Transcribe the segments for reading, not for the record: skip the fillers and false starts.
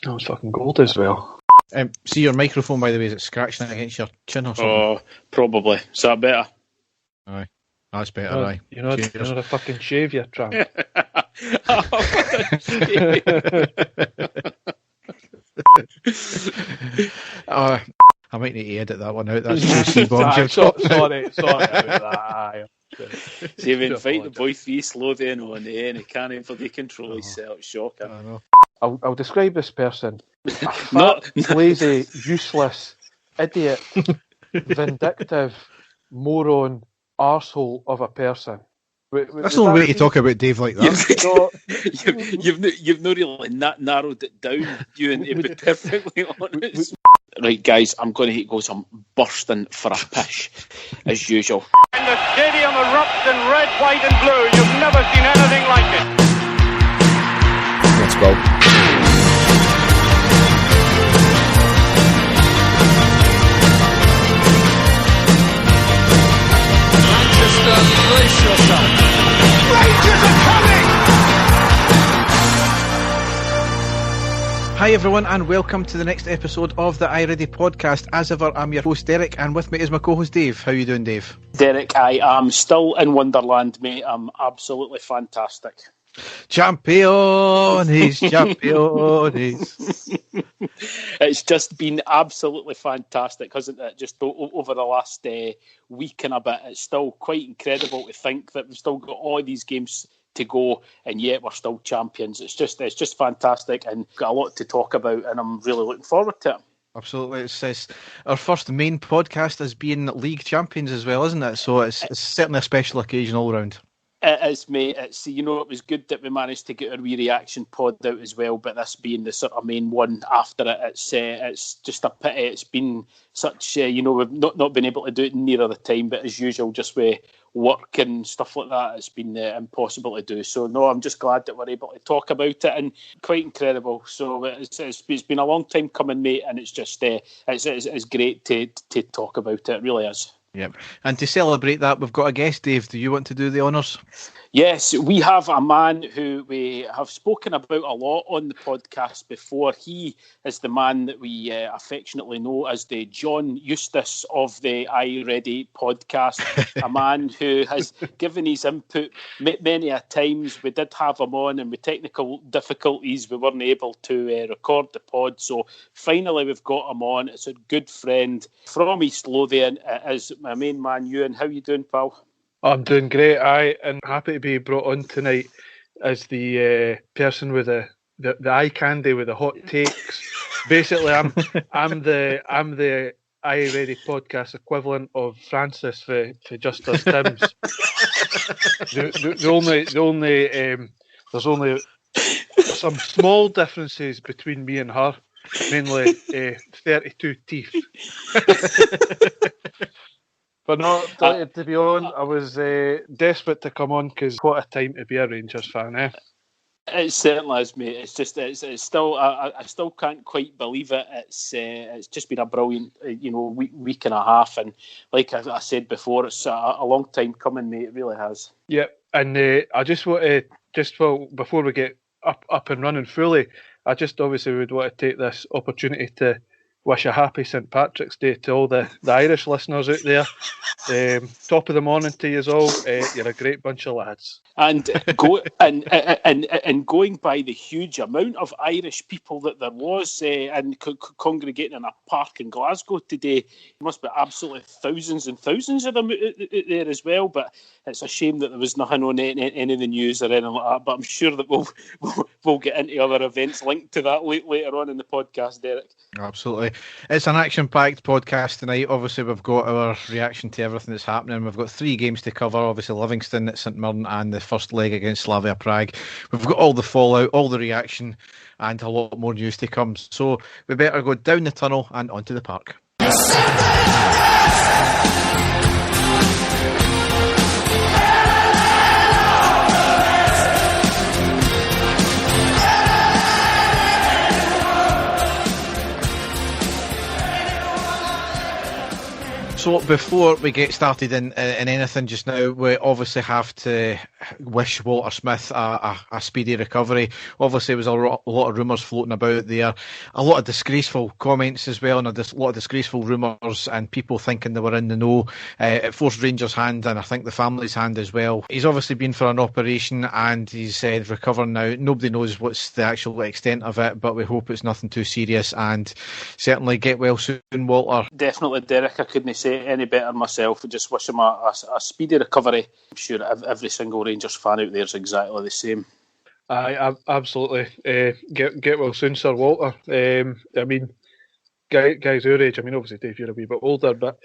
That was fucking gold as well. See your microphone, by the way, is it scratching against your chin or something? Oh, probably. Is that better? Aye, that's better, aye. You're not a fucking shave, you tramp. I might need to edit that one out. That's juicy bombs. Sorry about that. Aye. See, we invite the boy 3 Slovian on there and he can't even control himself. Shocking. I know. I'll describe this person. Not Lazy, useless, idiot, vindictive, moron, arsehole of a person. That's the only way to talk about Dave like that. You've not really narrowed it down, Euan, to be perfectly honest. Right, guys, I'm going to go some bursting for a pish, as usual. And the stadium erupts in red, white and blue. You've never seen anything like it. Let's go. Brace yourself. Rangers are coming! Hi everyone and welcome to the next episode of the iReady podcast. As ever, I'm your host Derek and with me is my co-host Dave. How are you doing, Dave? Derek, I am still in Wonderland, mate. I'm absolutely fantastic. Champions! It's just been absolutely fantastic, hasn't it? Just over the last week and a bit, it's still quite incredible to think that we've still got all these games to go, and yet we're still champions. It's just fantastic, and got a lot to talk about, and I'm really looking forward to it. Absolutely, it's our first main podcast as being league champions as well, isn't it? So it's certainly a special occasion all round. It is, mate. It's, it was good that we managed to get our wee reaction pod out as well, but this being the sort of main one after it, it's just a pity. It's been such, we've not been able to do it nearer the time, but as usual, just with work and stuff like that, it's been impossible to do. So, no, I'm just glad that we're able to talk about it, and quite incredible. So it's been a long time coming, mate, and it's just it's great to talk about it. It really is. Yep. And to celebrate that, we've got a guest, Dave. Do you want to do the honours? Yes, we have a man who we have spoken about a lot on the podcast before. He is the man that we affectionately know as the John Eustace of the iReady podcast, a man who has given his input many a times. We did have him on, and with technical difficulties, we weren't able to record the pod. So finally, we've got him on. It's a good friend from East Lothian. It is my main man, Euan. How you doing, pal? I'm doing great, and happy to be brought on tonight as the person with the eye candy with the hot takes. Basically, I'm the iReady podcast equivalent of Francis for Justice Timms. There's only some small differences between me and her, mainly 32 teeth. But no, to be on, I was desperate to come on because what a time to be a Rangers fan, eh? It certainly is, mate. It's still, I still can't quite believe it. It's just been a brilliant, week and a half, and like I said before, it's a long time coming, mate. It really has. Yeah, and I just want to, before we get up and running fully, I just obviously would want to take this opportunity to wish a happy St Patrick's Day to all the Irish listeners out there. Top of the morning to you all. You're a great bunch of lads. And going by the huge amount of Irish people that there was and congregating in a park in Glasgow today, there must be absolutely thousands and thousands of them out there as well. But it's a shame that there was nothing on any of the news or anything like that. But I'm sure that we'll get into other events linked to that later on in the podcast, Derek. Absolutely. It's an action-packed podcast tonight. Obviously, we've got our reaction to everything that's happening. We've got 3 games to cover. Obviously, Livingston at St Mirren and the first leg against Slavia Prague. We've got all the fallout, all the reaction, and a lot more news to come. So we better go down the tunnel and onto the park. So before we get started in anything just now, we obviously have to wish Walter Smith a speedy recovery. Obviously, there was a lot of rumours floating about there, a lot of disgraceful comments as well, and a lot of disgraceful rumours and people thinking they were in the know. It forced Rangers' hand, and I think the family's hand as well. He's obviously been for an operation and he's recovering now. Nobody knows what's the actual extent of it, but we hope it's nothing too serious, and certainly get well soon, Walter. Definitely, Derek. I couldn't say any better myself. I just wish him a speedy recovery. I'm sure every single Rangers fan out there is exactly the same. Aye, absolutely. Get well soon, Sir Walter. I mean, guys our age. I mean, obviously, Dave, you're a wee bit older, but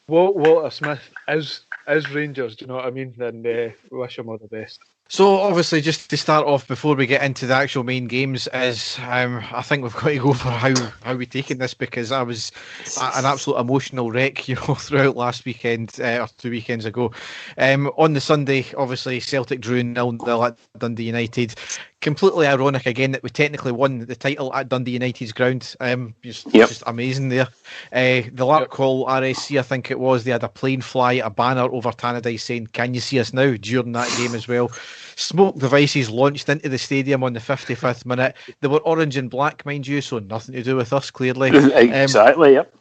Walter Smith is Rangers. Do you know what I mean? And wish him all the best. So obviously, just to start off before we get into the actual main games, is I think we've got to go for how we taking this, because I was an absolute emotional wreck, throughout last weekend or 2 weekends ago. On the Sunday, obviously Celtic drew 0-0 at Dundee United. Completely ironic again that we technically won the title at Dundee United's ground. Just amazing there. The Lark Hall RSC, I think it was, they had a plane fly a banner over Tannadice saying, "Can you see us now?" during that game as well. Smoke devices launched into the stadium on the 55th minute. They were orange and black, mind you, so nothing to do with us, clearly. Exactly, yep.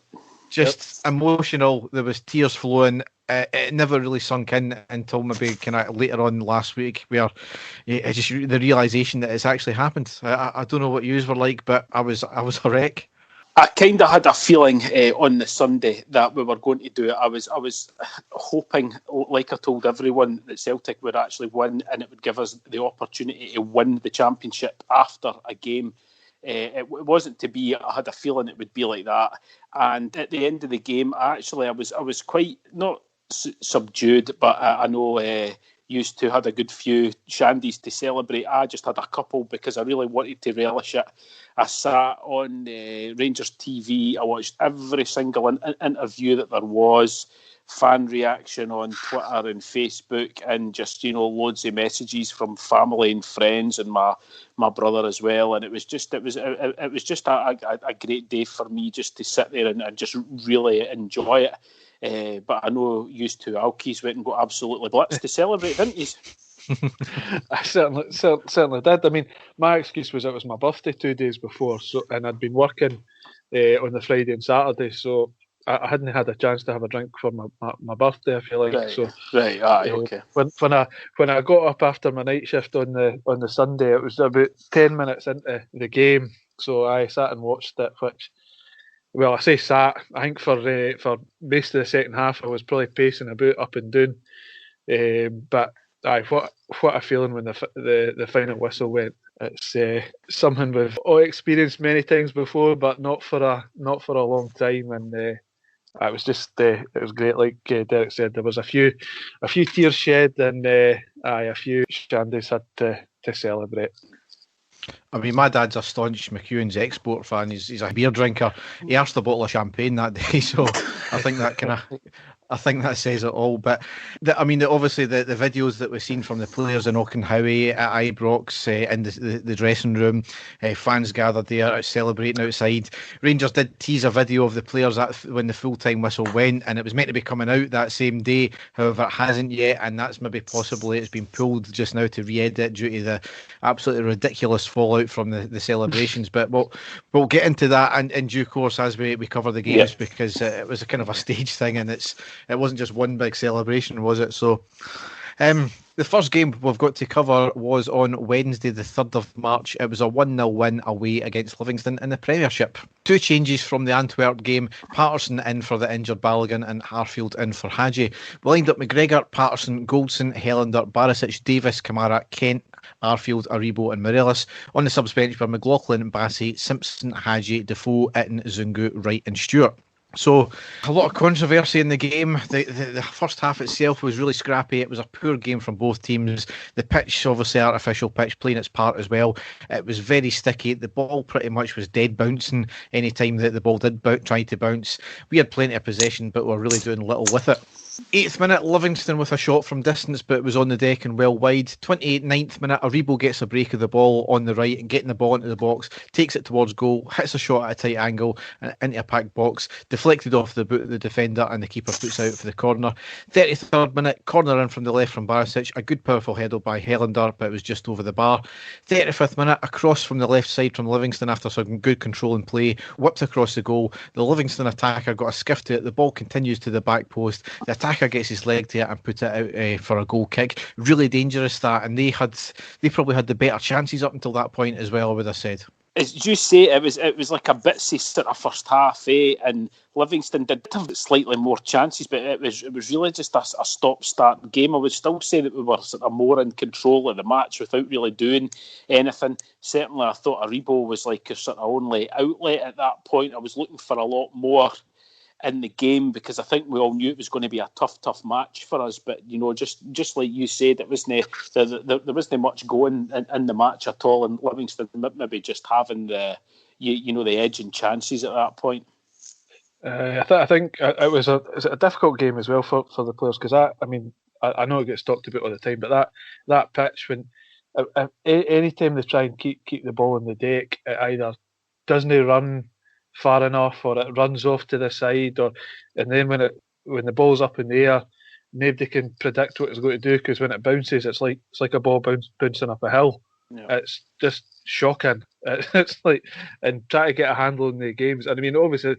Just emotional. There was tears flowing. It never really sunk in until maybe kind of later on last week, where just the realisation that it's actually happened. I don't know what yous were like, but I was a wreck. I kind of had a feeling on the Sunday that we were going to do it. I was hoping, like I told everyone, that Celtic would actually win, and it would give us the opportunity to win the championship after a game. It wasn't to be. I had a feeling it would be like that. And at the end of the game, I was quite not subdued, but I know used to had a good few shandies to celebrate. I just had a couple because I really wanted to relish it. I sat on Rangers TV. I watched every single interview that there was, fan reaction on Twitter and Facebook, and just loads of messages from family and friends and my brother as well. And it was just a great day for me just to sit there and just really enjoy it. But I know used to Alkies went and got absolutely blitzed to celebrate, didn't you? I certainly did. I mean, my excuse was it was my birthday 2 days before, and I'd been working on the Friday and Saturday, so I hadn't had a chance to have a drink for my birthday, I feel like. Right, okay. When I got up after my night shift on the Sunday, it was about 10 minutes into the game, so I sat and watched it, which, well, I say sat. I think for most of the second half, I was probably pacing about up and down. But what a feeling when the final whistle went. It's something we've all experienced many times before, but not for a long time. And it was just it was great. Like Derek said, there was a few tears shed, and a few shandies had to celebrate. I mean, my dad's a staunch McEwan's export fan. He's a beer drinker. He asked a bottle of champagne that day, so I think that says it all. But obviously the videos that we've seen from the players in Auchenhowie at Ibrox in the dressing room, fans gathered there celebrating outside. Rangers did tease a video of the players when the full-time whistle went, and it was meant to be coming out that same day. However, it hasn't yet, and that's maybe possibly it's been pulled just now to re-edit due to the absolutely ridiculous fallout from the celebrations. But we'll get into that in due course as we cover the games, because it was a kind of a stage thing, and it wasn't just one big celebration, was it? So the first game we've got to cover was on Wednesday the 3rd of March. It was a 1-0 win away against Livingston in the Premiership. 2 changes from the Antwerp game: Patterson in for the injured Balogun and Harfield in for Hagi. We lined up McGregor, Patterson, Goldson, Helander, Barisic, Davis, Kamara, Kent, Arfield, Aribo and Morelos. On the subs bench were McLaughlin, Bassey, Simpson, Hagi, Defoe, Itten, Zungu, Wright and Stewart. So a lot of controversy in the game. The first half itself was really scrappy. It was a poor game from both teams. The pitch, obviously artificial pitch, playing its part as well. It was very sticky. The ball pretty much was dead bouncing any time that the ball did try to bounce. We had plenty of possession, but we were really doing little with it. 8th minute, Livingston with a shot from distance, but it was on the deck and well wide. 9th minute, Aribo gets a break of the ball on the right and getting the ball into the box, takes it towards goal, hits a shot at a tight angle and into a packed box, deflected off the boot of the defender, and the keeper puts out for the corner. 33rd minute, corner in from the left from Barisic, a good powerful header by Helander, but it was just over the bar. 35th minute, a cross from the left side from Livingston after some good control and play, whipped across the goal. The Livingston attacker got a skiff to it, the ball continues to the back post, the attacker gets his leg to it and put it out for a goal kick. Really dangerous that, and they probably had the better chances up until that point as well, I would have said. As you say, it was like a bitsy sort of first half, and Livingston did have slightly more chances, but it was really just a stop-start game. I would still say that we were sort of more in control of the match without really doing anything. Certainly, I thought Aribo was like a sort of only outlet at that point. I was looking for a lot more in the game because I think we all knew it was going to be a tough match for us. But just like you said, it wasn't there wasn't much going in the match at all, and Livingston maybe just having the edge and chances at that point. I think it was a difficult game as well for the players because I know it gets talked about all the time, but that pitch, when any time they try and keep the ball on the deck, it either doesn't run far enough or it runs off to the side, and then when the ball's up in the air, nobody can predict what it's going to do because when it bounces, it's like a ball bouncing up a hill. Yeah. It's just shocking. It's like, and try to get a handle on the games. And I mean, obviously,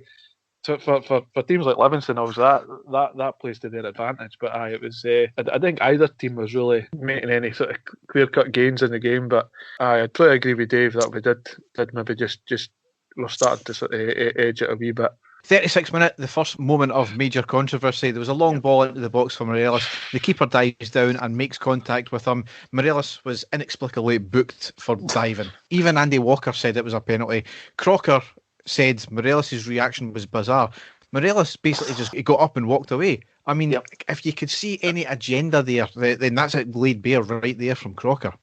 for teams like Livingston, obviously that plays to their advantage. But it was. I think either team was really making any sort of clear-cut gains in the game. But I totally agree with Dave that we did maybe just we're starting to sort of edge it a wee bit. 36th minute, the first moment of major controversy. There was a long ball into the box for Morelos. The keeper dives down and makes contact with him. Morelos was inexplicably booked for diving. Even Andy Walker said it was a penalty. Crocker said Morelos' reaction was bizarre. Morelos basically just got up and walked away. I mean, if you could see any agenda there, then that's it laid bare right there from Crocker.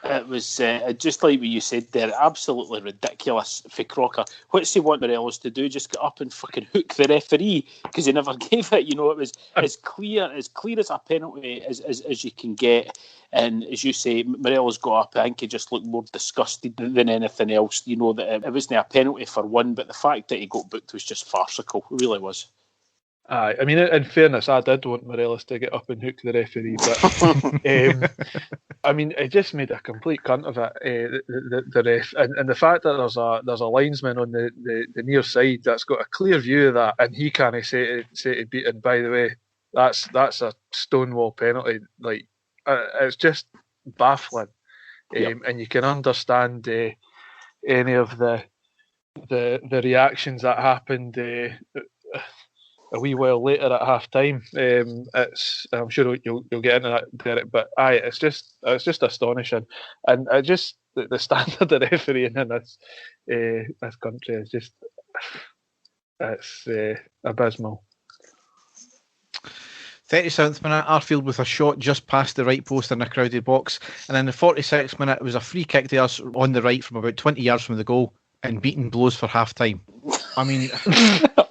It was just like what you said there, absolutely ridiculous for Crocker. What's he want Morelos to do? Just get up and fucking hook the referee because he never gave it. It was as clear as a penalty as you can get. And as you say, Morelos got up. I think he just looked more disgusted than anything else. That it wasn't a penalty for one, but the fact that he got booked was just farcical. It really was. I mean, in fairness, I did want Morelos to get up and hook the referee, but I mean, it just made a complete cunt of it. The ref, and the fact that there's a linesman on the near side that's got a clear view of that, and he can't say to beat it. By the way, that's a stonewall penalty. Like it's just baffling, and you can understand any of the reactions that happened. A wee while later at half time, I'm sure you'll get into that, Derek. But it's just astonishing, and the standard of refereeing in this country is just abysmal. 37th minute, Arfield with a shot just past the right post in a crowded box, and in the 46th minute, it was a free kick to us on the right from about 20 yards from the goal, and Beaton blows for half time. I mean,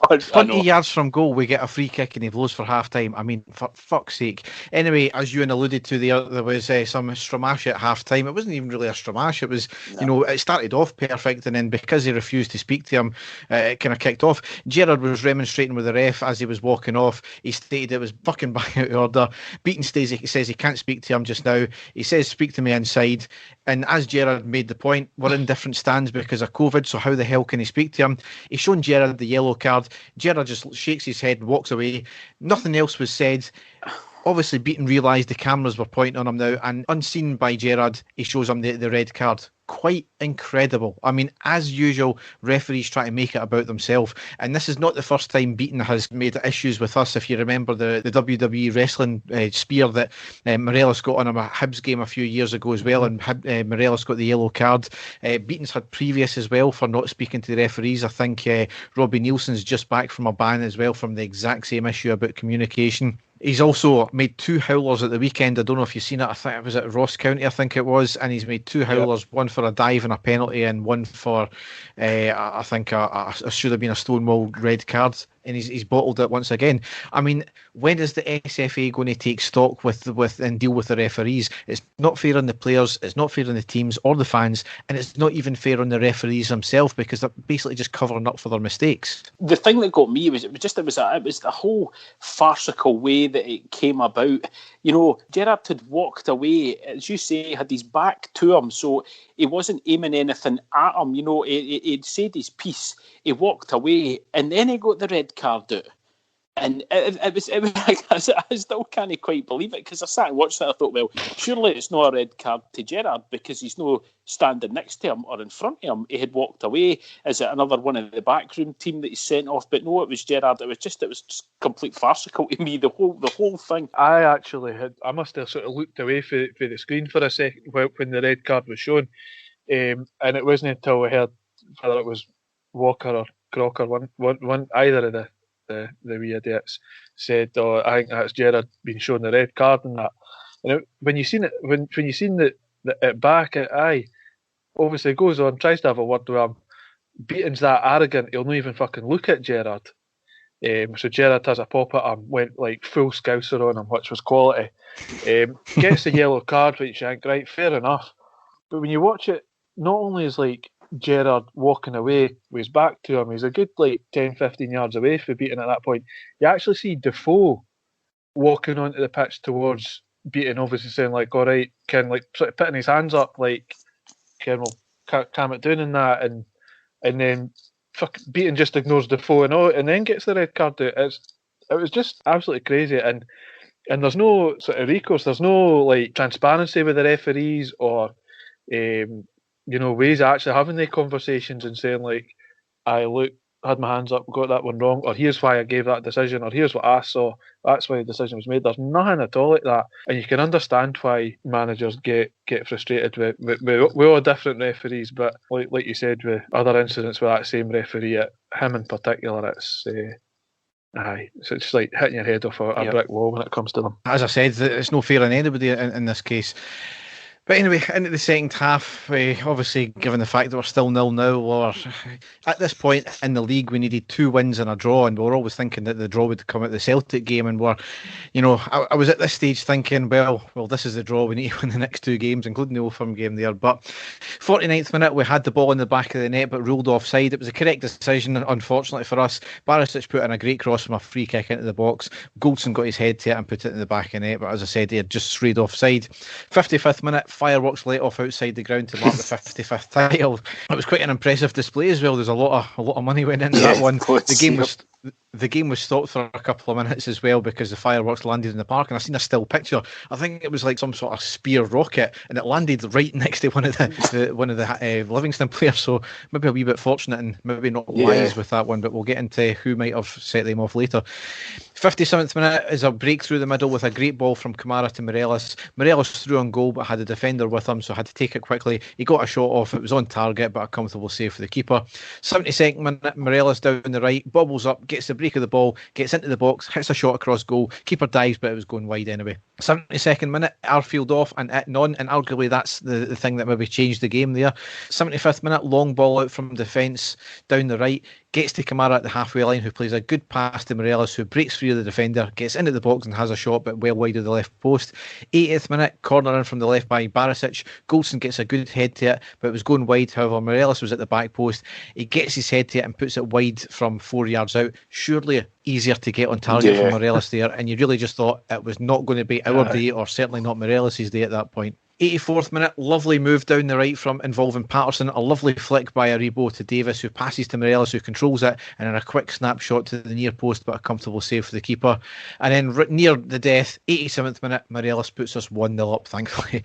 20 yards from goal, we get a free kick and he blows for half time. I mean, for fuck's sake. Anyway, as Euan alluded to, there was some Stramash at half time. It wasn't even really a Stramash. It was, it started off perfect, and then because he refused to speak to him, it kind of kicked off. Gerrard was remonstrating with the ref as he was walking off. He stated it was fucking back out of order. Beaton says he can't speak to him just now. He says, speak to me inside. And as Gerrard made the point, we're in different stands because of COVID, so how the hell can he speak to him? He's shown Gerrard the yellow card. Gerrard just shakes his head and walks away. Nothing else was said. Obviously, Beaton realised the cameras were pointing on him now, and unseen by Gerrard, he shows him the red card. Quite incredible. I mean, as usual, referees try to make it about themselves, and this is not the first time Beaton has made issues with us. If you remember the WWE wrestling spear that Morelos got on him a Hibs game a few years ago as well, and Morelos got the yellow card. Beaton's had previous as well for not speaking to the referees. I think Robbie Nielsen's just back from a ban as well from the exact same issue about communication. He's also made 2 howlers at the weekend. I don't know if you've seen it. I think it was at Ross County, I think it was. And he's made 2 howlers, one for a dive and a penalty, and one for, I think, a should have been a Stonewall red card. and he's bottled it once again. I mean, when is the SFA going to take stock with and deal with the referees? It's not fair on the players, it's not fair on the teams or the fans, and it's not even fair on the referees themselves, because they're basically just covering up for their mistakes. The thing that got me was it was the whole farcical way that it came about. You know, Gerrard had walked away, as you say, had his back to him, so he wasn't aiming anything at him. You know, he'd said his piece, he walked away, and then he got the red card out. And it was I still can't quite believe it, because I sat and watched that. I thought, well, surely it's not a red card to Gerrard, because he's no standing next to him or in front of him. He had walked away. Is it another one of the backroom team that he sent off? But no, it was Gerrard. It was just complete farcical to me, the whole thing. I must have sort of looked away from the screen for a second when the red card was shown, and it wasn't until we heard whether it was Walker or Crocker, one either of the wee idiots said, "Oh, I think that's Gerrard being shown the red card," and that. And when you seen it, when you seen it back, obviously goes on, tries to have a word with him. Beaton's that arrogant, he'll not even fucking look at Gerrard. So Gerrard has a pop at him, went like full scouser on him, which was quality. Gets the yellow card, which I think, right, fair enough. But when you watch it, not only is like Gerrard walking away with his back to him, he's a good like 10-15 yards away from Beaton at that point. You actually see Defoe walking onto the pitch towards Beaton, obviously saying like, all right, Ken, like sort of putting his hands up like, Ken will calm it down in that, and then Beaton just ignores Defoe and then gets the red card out. It was just absolutely crazy, and there's no sort of recourse, there's no like transparency with the referees or ways of actually having the conversations and saying like, I had my hands up, got that one wrong, or here's why I gave that decision, or here's what I saw, that's why the decision was made. There's nothing at all like that, and you can understand why managers get frustrated with all different referees, but like you said, with other incidents with that same referee, him in particular, it's just like hitting your head off a brick wall when it comes to them. As I said, it's no fair on anybody in this case. But anyway, into the second half, obviously, given the fact that we're still 0-0, or at this point in the league, we needed 2 wins and a draw, and we were always thinking that the draw would come at the Celtic game, and I was at this stage thinking, well, this is the draw, we need to win the next 2 games, including the Old Firm game there. But 49th minute, we had the ball in the back of the net, but ruled offside. It was a correct decision, unfortunately for us. Barisic put in a great cross from a free kick into the box. Goldson got his head to it and put it in the back of the net, but as I said, he had just strayed offside. 55th minute, fireworks let off outside the ground to mark the 55th title. It was quite an impressive display as well. There's a lot of money went into that one. The game was stopped for a couple of minutes as well because the fireworks landed in the park, and I've seen a still picture. I think it was like some sort of spear rocket, and it landed right next to one of the Livingston players. So maybe a wee bit fortunate and maybe not wise with that one, but we'll get into who might have set them off later. 57th minute is a break through the middle with a great ball from Kamara to Morelos. Morelos threw on goal but had a defender with him, so had to take it quickly. He got a shot off, it was on target, but a comfortable save for the keeper. 72nd minute, Morelos down the right, bobbles up, gets the break of the ball, gets into the box, hits a shot across goal. Keeper dives, but it was going wide anyway. 72nd minute, Arfield off and it none, and arguably that's the thing that maybe changed the game there. 75th minute, long ball out from defence down the right, gets to Kamara at the halfway line, who plays a good pass to Morelos, who breaks free of the defender, gets into the box and has a shot, but well wide of the left post. 80th minute, corner in from the left by Barisic. Goldson gets a good head to it, but it was going wide. However, Morelos was at the back post. He gets his head to it and puts it wide from 4 yards out. Surely easier to get on target for Morelos there, and you really just thought it was not going to be our day, or certainly not Morelos' day at that point. 84th minute, lovely move down the right from involving Patterson, a lovely flick by Aribo to Davis, who passes to Morelos, who controls it, and in a quick snapshot to the near post, but a comfortable save for the keeper. And then near the death, 87th minute, Morelos puts us 1-0 up, thankfully.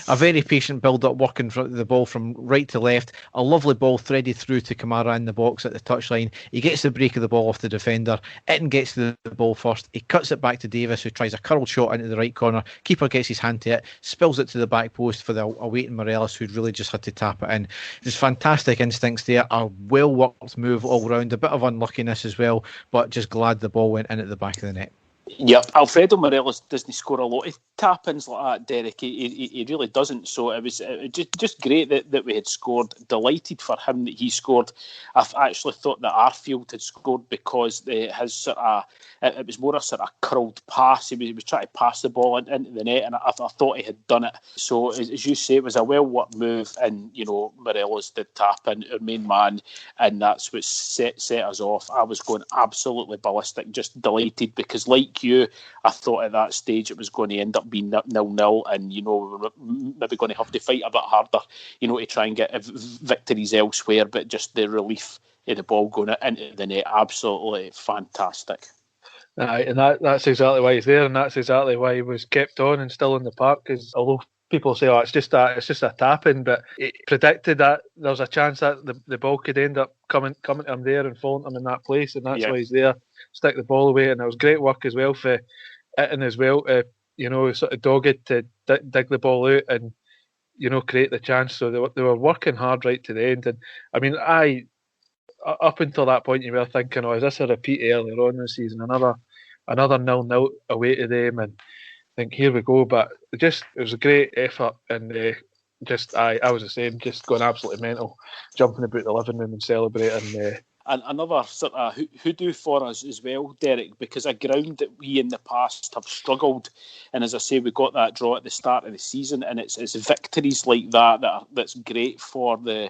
A very patient build-up, working the ball from right to left, a lovely ball threaded through to Kamara in the box at the touchline. He gets the break of the ball off the defender, Itten gets the ball first, he cuts it back to Davis, who tries a curled shot into the right corner. Keeper gets his hand to it, spills it to the back post for the awaiting Morelos, who'd really just had to tap it in. Just fantastic instincts there, a well worked move all round, a bit of unluckiness as well, but just glad the ball went in at the back of the net. Yep, Alfredo Morelos doesn't score a lot of tap-ins like that, Derek. He really doesn't. So it was just great that we had scored. Delighted for him that he scored. I've actually thought that Arfield had scored because his sort of it was more a sort of curled pass. He was trying to pass the ball into the net, and I thought he had done it. So as you say, it was a well-worked move, and Morelos did tap in our main man, and that's what set us off. I was going absolutely ballistic, just delighted because, like you, I thought at that stage it was going to end up being 0-0, and we were maybe going to have to fight a bit harder, to try and get victories elsewhere. But just the relief of the ball going into the net, absolutely fantastic. And that's exactly why he's there, and that's exactly why he was kept on and still in the park. Because although people say, "Oh, it's just a tap-in," but it predicted that there's a chance that the ball could end up coming to him there and falling to him in that place, and that's why he's there. Stick the ball away, and it was great work as well for Itten as well. Sort of dogged to dig the ball out and create the chance. So they were working hard right to the end. And I mean, up until that point, you were thinking, "Oh, is this a repeat earlier on in the season? Another 0-0 away to them?" And I think here we go. But it was a great effort, and I was the same, just going absolutely mental, jumping about the living room and celebrating. And another sort of hoodoo for us as well, Derek, because a ground that we in the past have struggled, and as I say, we got that draw at the start of the season, and it's victories like that's great for the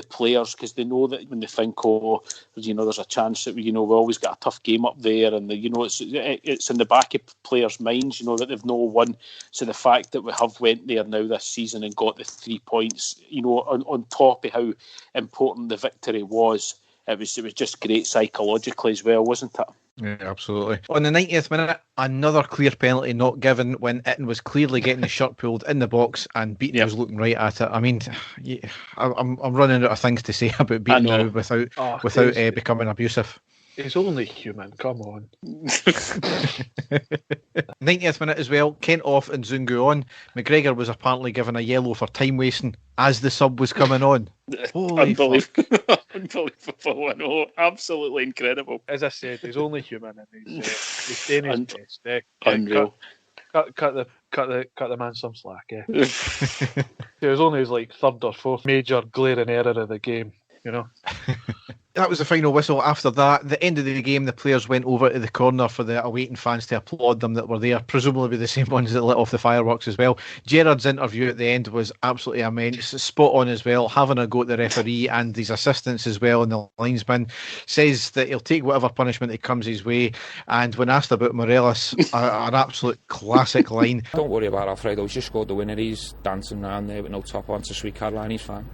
players, because they know that when they think, there's a chance that we always got a tough game up there, and it's in the back of players' minds, that they've no won. So the fact that we have went there now this season and got the 3 points, on top of how important the victory was. It was just great psychologically as well, wasn't it? Yeah, absolutely. On the 90th minute, another clear penalty not given when Itten was clearly getting the shirt pulled in the box and Beaton was looking right at it. I mean, I'm running out of things to say about Beaton now without becoming abusive. He's only human, come on. 90th minute as well, Kent off and Zungu on. McGregor was apparently given a yellow for time wasting as the sub was coming on. Unbelievable. Unbelievable. I know. Absolutely incredible. As I said, he's only human, and he's doing his best. Unreal. Cut the man some slack. It was only his third or fourth major glaring error of the game. That was the final whistle. After that, the end of the game, the players went over to the corner for the awaiting fans to applaud them that were there, presumably the same ones that lit off the fireworks as well. Gerrard's interview at the end was absolutely immense, spot on as well, having a go at the referee and his assistants as well, and the linesman. Says that he'll take whatever punishment that comes his way, and when asked about Morelos, an absolute classic line. Don't worry about Alfredo, he's just scored the winner, he's dancing around there with no top on, it's a sweet Caroline, he's fine.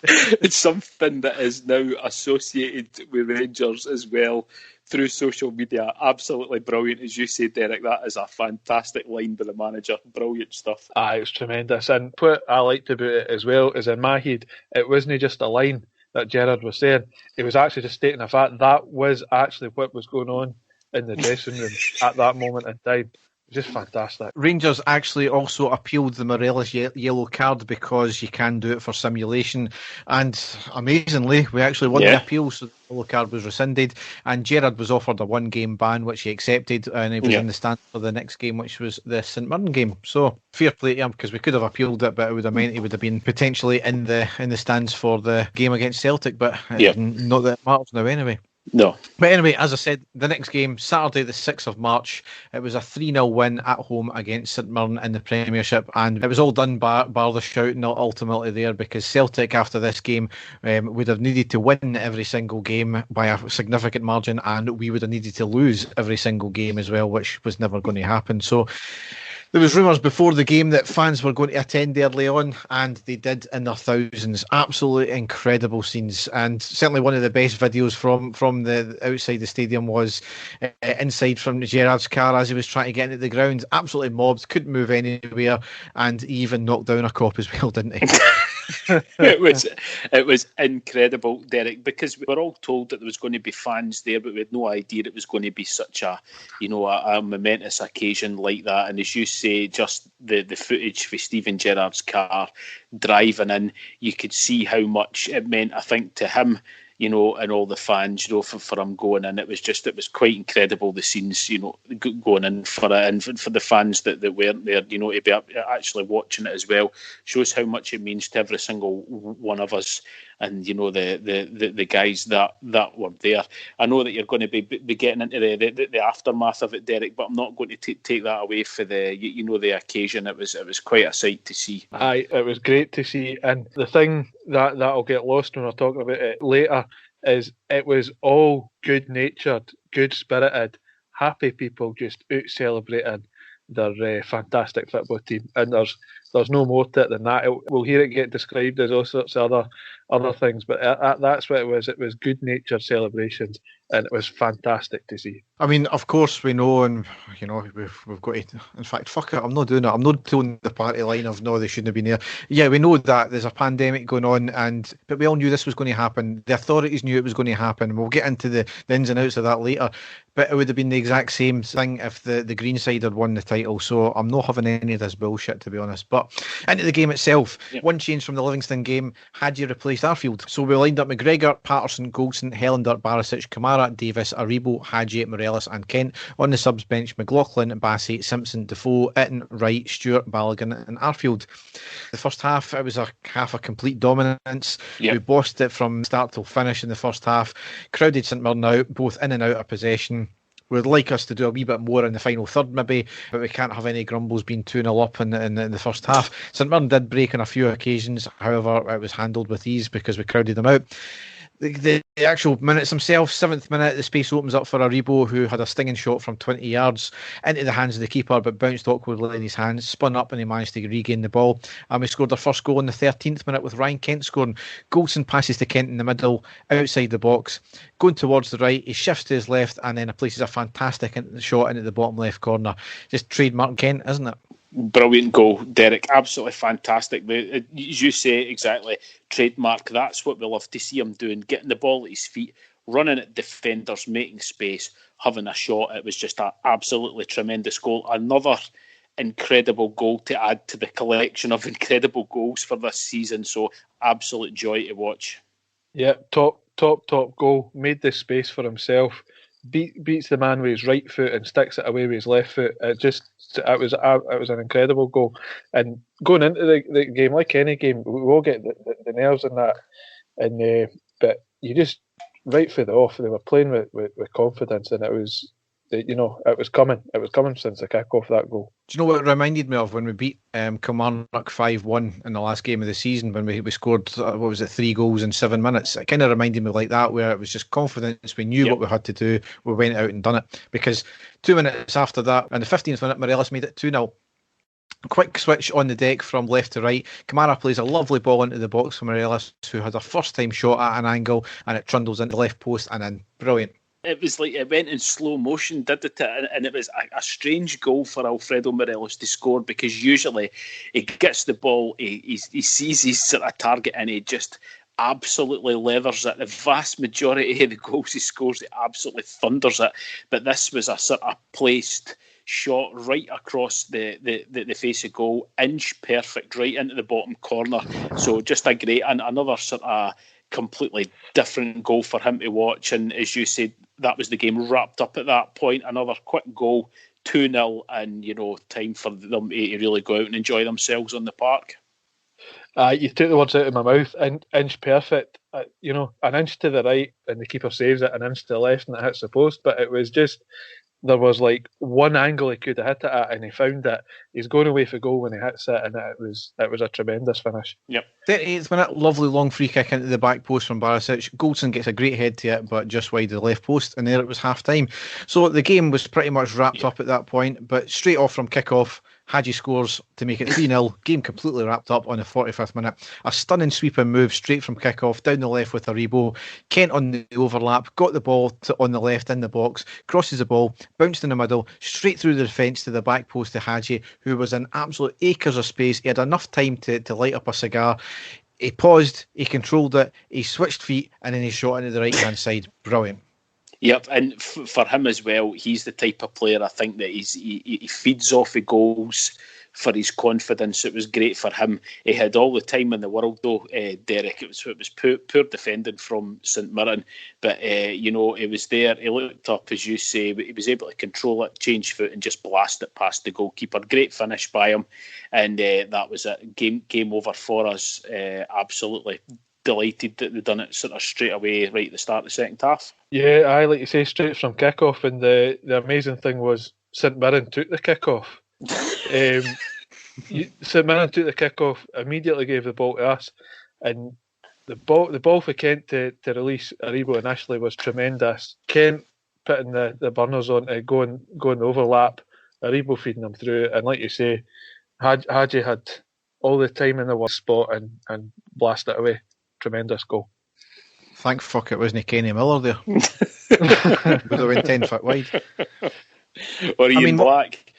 It's something that is now associated with Rangers as well through social media. Absolutely brilliant, as you say, Derek. That is a fantastic line by the manager. Brilliant stuff. It's tremendous. And what I liked about it as well is, in my head, it wasn't just a line that Gerrard was saying. He was actually just stating the fact that was actually what was going on in the dressing room at that moment in time. Just fantastic. Rangers actually also appealed the Morelos yellow card because you can do it for simulation, and amazingly we actually won the appeal, so the yellow card was rescinded and Gerrard was offered a 1-game ban, which he accepted, and he was in the stand for the next game, which was the St Mirren game. So fair play to him, because we could have appealed it, but it would have meant he would have been potentially in the stands for the game against Celtic, but not that it matters now anyway. No. But anyway, as I said, the next game, Saturday the 6th of March, it was a 3-0 win at home against St Mirren in the Premiership, and it was all done bar the shouting ultimately there, because Celtic after this game would have needed to win every single game by a significant margin, and we would have needed to lose every single game as well, which was never going to happen. So there was rumours before the game that fans were going to attend early on, and they did in their thousands. Absolutely incredible scenes, and certainly one of the best videos from the outside the stadium was inside from Gerrard's car as he was trying to get into the ground. Absolutely mobbed, couldn't move anywhere, and he even knocked down a cop as well, didn't he? It was incredible, Derek, because we were all told that there was going to be fans there, but we had no idea it was going to be such a momentous occasion like that. And as you say, just the footage for Steven Gerrard's car driving in, you could see how much it meant, I think, to him, you know, and all the fans, you know, for him going in. It was quite incredible, the scenes, you know, going in for it, and for the fans that weren't there, you know, to be actually watching it as well, shows how much it means to every single one of us. And, you know, the guys that were there. I know that you're going to be getting into the aftermath of it, Derek, but I'm not going to take that away for the occasion. It was quite a sight to see. Aye, it was great to see. And the thing that'll get lost when we're talking about it later is it was all good-natured, good-spirited, happy people just out celebrating their fantastic football team. And there's no more to it than that. We'll hear it get described as all sorts of other things, but that's what it was. It was good-natured celebrations, and it was fantastic to see. I mean, of course we know, and you know, we've got to. In fact, fuck it, I'm not doing it. I'm not doing the party line of no, they shouldn't have been there. Yeah, we know that there's a pandemic going on, but we all knew this was going to happen. The authorities knew it was going to happen. We'll get into the ins and outs of that later. But it would have been the exact same thing if the green side had won the title. So I'm not having any of this bullshit, to be honest. But into the game itself, one change from the Livingston game, Hadji replaced Arfield. So we lined up McGregor, Patterson, Goldson, Helander, Barisic, Kamara, Davis, Aribo, Hadji, Morelos and Kent. On the subs bench, McLaughlin, Bassey, Simpson, Defoe, Itten, Wright, Stewart, Balogun and Arfield. The first half, it was a complete dominance. Yep. We bossed it from start till finish in the first half. Crowded St Mirren out, both in and out of possession. We'd like us to do a wee bit more in the final third maybe, but we can't have any grumbles being 2-0 up in the first half. St Mirren did break on a few occasions, however it was handled with ease because we crowded them out. The actual minutes themselves, 7th minute, the space opens up for Aribo, who had a stinging shot from 20 yards into the hands of the keeper, but bounced awkwardly in his hands, spun up and he managed to regain the ball. And we scored our first goal in the 13th minute with Ryan Kent scoring. Goldson passes to Kent in the middle, outside the box, going towards the right, he shifts to his left and then places a fantastic shot into the bottom left corner. Just trademark Kent, isn't it? Brilliant goal, Derek. Absolutely fantastic. As you say, exactly, trademark. That's what we love to see him doing, getting the ball at his feet, running at defenders, making space, having a shot. It was just an absolutely tremendous goal. Another incredible goal to add to the collection of incredible goals for this season. So absolute joy to watch. Yeah, top goal. Made this space for himself. Beats the man with his right foot and sticks it away with his left foot. It was an incredible goal. And going into the game, like any game, we all get the nerves in that. And but you just right for the off, they were playing with confidence, and it was. You know, it was coming. It was coming since the kick-off, that goal. Do you know what it reminded me of when we beat Kilmarnock 5-1 in the last game of the season, when we scored, 3 goals in 7 minutes? It kind of reminded me like that, where it was just confidence. We knew what we had to do. We went out and done it. Because 2 minutes after that, in the 15th minute, Morelos made it 2-0. Quick switch on the deck from left to right. Kamara plays a lovely ball into the box for Morelos, who had a first-time shot at an angle, and it trundles into the left post and in. Brilliant. It was like it went in slow motion, did it? And it was a strange goal for Alfredo Morelos to score, because usually he gets the ball, he sees his sort of target and he just absolutely leathers it. The vast majority of the goals he scores, he absolutely thunders it. But this was a sort of placed shot right across the face of goal, inch perfect, right into the bottom corner. So just a great, and another sort of completely different goal for him to watch. And as you said, that was the game wrapped up at that point. Another quick goal, 2-0, and you know, time for them to really go out and enjoy themselves on the park. You took the words out of my mouth. Inch perfect. You know, an inch to the right, and the keeper saves it. An inch to the left, and it hits the post. But it was just, there was like one angle he could have hit it at, and he found it. He's going away for goal when he hits it, and it was a tremendous finish. Yep. 38th minute, lovely long free kick into the back post from Barisic. Goldson gets a great head to it, but just wide of the left post, and there it was half time. So the game was pretty much wrapped up at that point, but straight off from kick-off, Hadji scores to make it 3-0. Game completely wrapped up on the 45th minute. A stunning sweeping move straight from kick-off down the left with Aribo. Kent on the overlap, got the ball on the left in the box, crosses the ball, bounced in the middle, straight through the defence to the back post to Hadji, who was in absolute acres of space. He had enough time to light up a cigar. He paused, he controlled it, he switched feet, and then he shot into the right-hand side. Brilliant. Yep, and for him as well, he's the type of player, I think, that he feeds off of goals for his confidence. It was great for him. He had all the time in the world, though, Derek. It was poor defending from St Mirren, but he was there. He looked up, as you say, but he was able to control it, change foot, and just blast it past the goalkeeper. Great finish by him, and that was it. Game over for us. Absolutely delighted that they'd done it sort of straight away, right at the start of the second half. Yeah, I like you say, straight from kick-off, and the amazing thing was St Mirren took the kick-off. St Mirren took the kick-off, immediately gave the ball to us, and the ball for Kent to release Aribo initially was tremendous. Kent putting the burners on to going overlap, Aribo feeding them through, and like you say, Hadji had all the time in the one spot and blasted it away. Tremendous goal. Thank fuck it wasn't Kenny Miller there. Would have went 10 foot wide. Or Ian Black.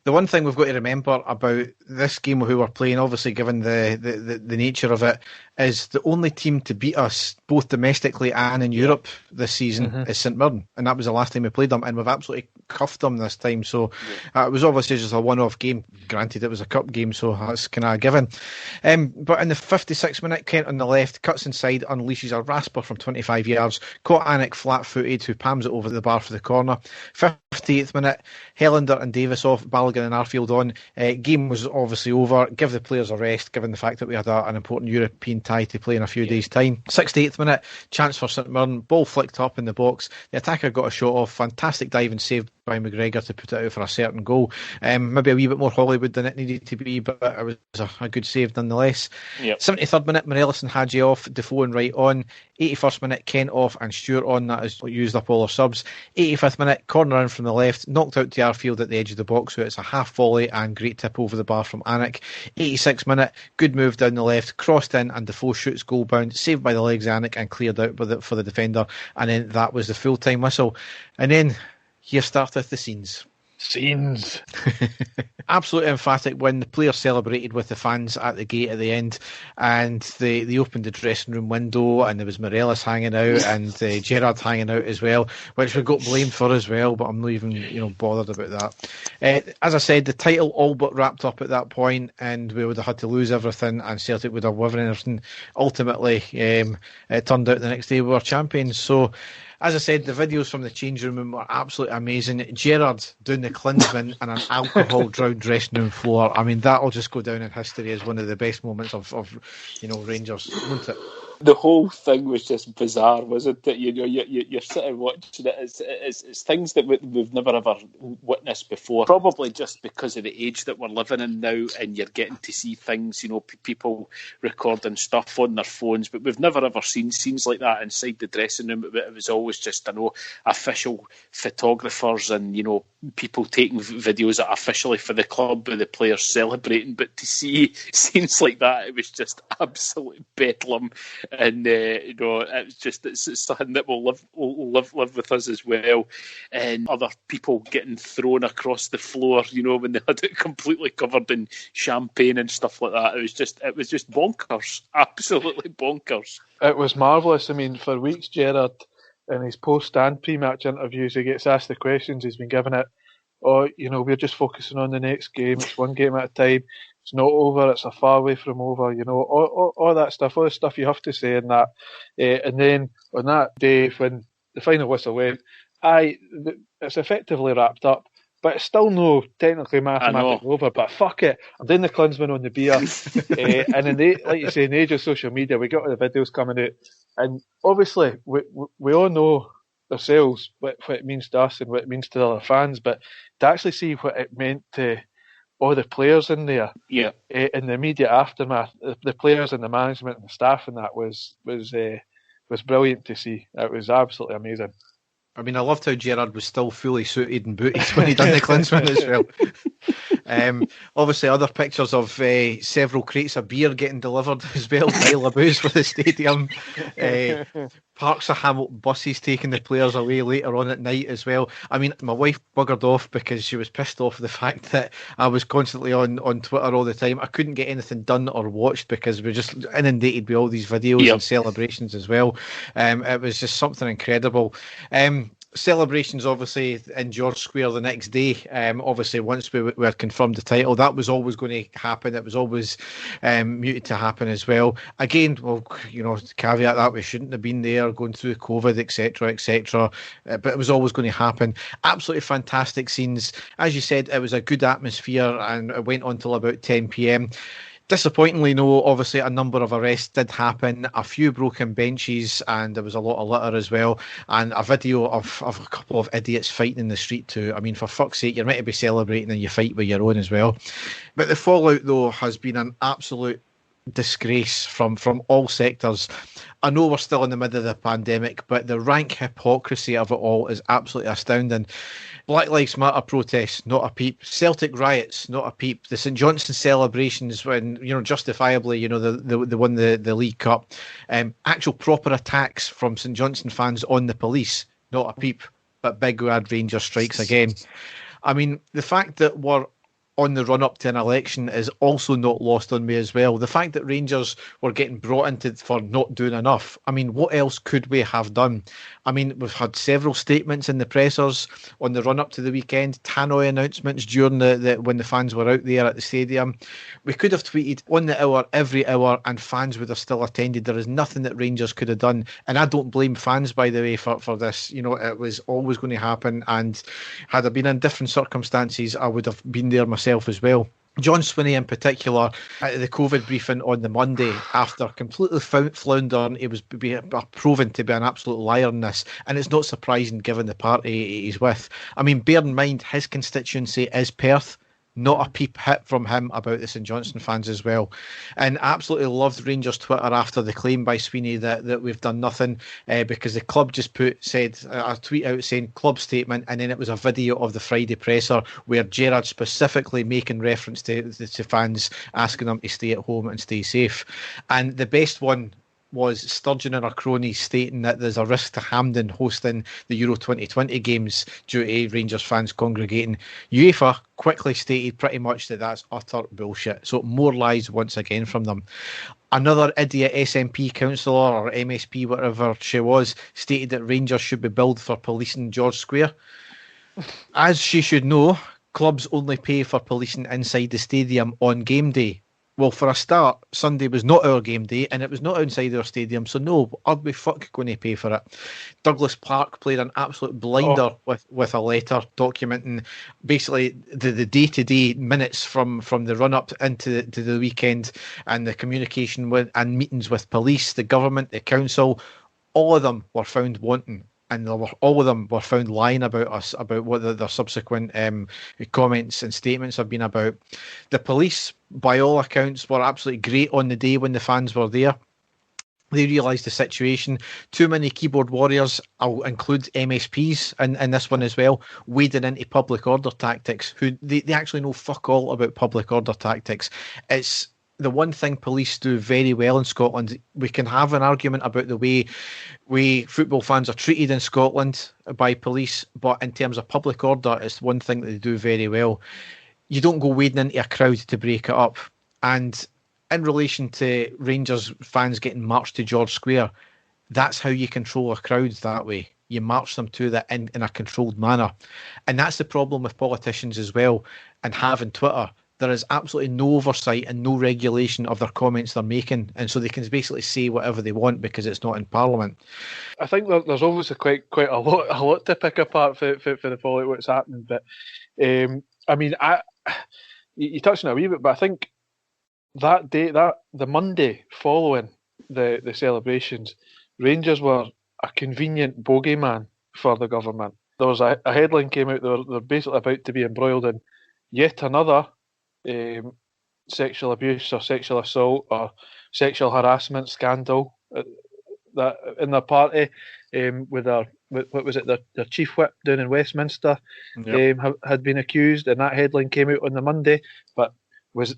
The one thing we've got to remember about this game who we're playing, obviously given the nature of it, is the only team to beat us both domestically and in Europe this season is St Mirren, and that was the last time we played them, and we've absolutely cuffed them this time. So it was obviously just a one-off game. Granted, it was a cup game, so that's kind of a given. But in the 56th minute, Kent on the left cuts inside, unleashes a rasper from 25 yards, caught Anik flat-footed, who pams it over the bar for the corner. 58th minute, Helander and Davis off, Balogun and Arfield on. Game was obviously over. Give the players a rest, given the fact that we had an important European tie to play in a few days' time. 68th minute, chance for St Mirren, ball flicked up in the box. The attacker got a shot off, fantastic dive and saved by McGregor to put it out for a certain goal. Maybe a wee bit more Hollywood than it needed to be, but it was a good save nonetheless. 73rd minute, Morelos and Hadji off, Defoe and Wright on. 81st minute, Kent off and Stewart on. That has used up all our subs. 85th minute, corner in from the left, knocked out to Arfield at the edge of the box, so it's a half volley and great tip over the bar from Anik. 86th minute, good move down the left, crossed in and Defoe shoots goal bound, saved by the legs of Anik and cleared out for the defender, and then that was the full time whistle. And then here starteth the scenes. Absolutely emphatic when the players celebrated with the fans at the gate at the end, and they opened the dressing room window, and there was Morelos hanging out and Gerrard hanging out as well, which we got blamed for as well, but I'm not even bothered about that. As I said, the title all but wrapped up at that point, and we would have had to lose everything, and Celtic would have won everything. Ultimately, it turned out the next day we were champions. So as I said, the videos from the change room were absolutely amazing. Gerrard doing the Klinsmann and an alcohol-drowned dressing room floor. I mean, that'll just go down in history as one of the best moments of Rangers, won't it? The whole thing was just bizarre, wasn't it? You're sitting watching it. It's things that we've never ever witnessed before. Probably just because of the age that we're living in now, and you're getting to see things. People recording stuff on their phones, but we've never ever seen scenes like that inside the dressing room. It was always just official photographers and people taking videos officially for the club with the players celebrating. But to see scenes like that, it was just absolute bedlam. And it's something that will live with us as well. And other people getting thrown across the floor, when they had it completely covered in champagne and stuff like that. It was just bonkers, absolutely bonkers. It was marvellous. I mean, for weeks, Gerrard, in his post and pre-match interviews, he gets asked the questions. He's been given it. We're just focusing on the next game. It's one game at a time. It's not over. It's a far way from over. All that stuff. All the stuff you have to say in that. And then on that day when the final whistle went, it's effectively wrapped up. But it's still no technically mathematically over. But fuck it, I'm doing the Klinsmann on the beer. And in like you say, in the age of social media, we got all the videos coming out, and obviously we all know ourselves what it means to us and what it means to the other fans. But to actually see what it meant to all the players in there, in the immediate aftermath, the players and the management and the staff, and that was brilliant to see. It was absolutely amazing. I mean, I loved how Gerrard was still fully suited and booted when he done the Klinsmann as well. Obviously, other pictures of several crates of beer getting delivered as well by Labuse for the stadium. Parks of Hamilton buses taking the players away later on at night as well. I mean, my wife buggered off because she was pissed off the fact that I was constantly on Twitter all the time. I couldn't get anything done or watched because we were just inundated with all these videos and celebrations as well. It was just something incredible. celebrations, obviously, in George Square the next day. Obviously, once we had confirmed the title, that was always going to happen. It was always muted to happen as well. Again, well, caveat that we shouldn't have been there, going through COVID, etc., etc. But it was always going to happen. Absolutely fantastic scenes. As you said, it was a good atmosphere, and it went on till about 10 p.m. Disappointingly, no, obviously a number of arrests did happen, a few broken benches, and there was a lot of litter as well, and a video of a couple of idiots fighting in the street too. I mean, for fuck's sake, you're meant to be celebrating and you fight with your own as well. But the fallout, though, has been an absolute disgrace from all sectors. I know we're still in the middle of the pandemic, but the rank hypocrisy of it all is absolutely astounding. Black Lives Matter protests, not a peep. Celtic riots, not a peep. The St Johnstone celebrations, when justifiably, they won the League Cup. Actual proper attacks from St Johnstone fans on the police, not a peep. But big Rad Rangers strikes again. I mean, the fact that we're on the run-up to an election is also not lost on me as well. The fact that Rangers were getting brought into for not doing enough. I mean, what else could we have done? I mean, we've had several statements in the pressers on the run-up to the weekend, tannoy announcements during when the fans were out there at the stadium. We could have tweeted on the hour, every hour, and fans would have still attended. There is nothing that Rangers could have done. And I don't blame fans, by the way, for this. It was always going to happen. And had I been in different circumstances, I would have been there myself as well. John Swinney in particular, at the COVID briefing on the Monday, after completely floundering, he was proven to be an absolute liar in this, and it's not surprising given the party he's with. I mean, bear in mind, his constituency is Perth. Not a peep hit from him about the St Johnstone fans as well. And I absolutely loved Rangers Twitter after the claim by Sweeney that we've done nothing, because the club just said a tweet out saying club statement, and then it was a video of the Friday presser where Gerrard specifically making reference to fans, asking them to stay at home and stay safe. And the best one was Sturgeon and our cronies stating that there's a risk to Hampden hosting the Euro 2020 games due to Rangers fans congregating. UEFA quickly stated pretty much that that's utter bullshit. So more lies once again from them. Another idiot SNP councillor or MSP, whatever she was, stated that Rangers should be billed for policing George Square. As she should know, clubs only pay for policing inside the stadium on game day. Well, for a start, Sunday was not our game day, and it was not outside our stadium, so no, are we fuck going to pay for it? Douglas Park played an absolute blinder with a letter documenting basically the day-to-day minutes from the run-up into the weekend, and the communication with and meetings with police, the government, the council. All of them were found wanting. And all of them were found lying about us, about what their subsequent comments and statements have been about. The police, by all accounts, were absolutely great on the day when the fans were there. They realised the situation. Too many keyboard warriors, I'll include MSPs in this one as well, wading into public order tactics, who they actually know fuck all about public order tactics. It's the one thing police do very well in Scotland. We can have an argument about the way football fans are treated in Scotland by police, but in terms of public order, it's one thing that they do very well. You don't go wading into a crowd to break it up. And in relation to Rangers fans getting marched to George Square, that's how you control a crowd that way. You march them to that in a controlled manner. And that's the problem with politicians as well, and having Twitter. There is absolutely no oversight and no regulation of their comments they're making, and so they can basically say whatever they want because it's not in Parliament. I think there's obviously quite a lot to pick apart for the fallout what's happening. But I mean, you touched on it a wee bit, but I think that day, the Monday following the celebrations, Rangers were a convenient bogeyman for the government. There was a headline came out. They're basically about to be embroiled in yet another sexual abuse or sexual assault or sexual harassment scandal that in their party, with what was it, their chief whip down in Westminster. Yep. Had been accused, and that headline came out on the Monday. But was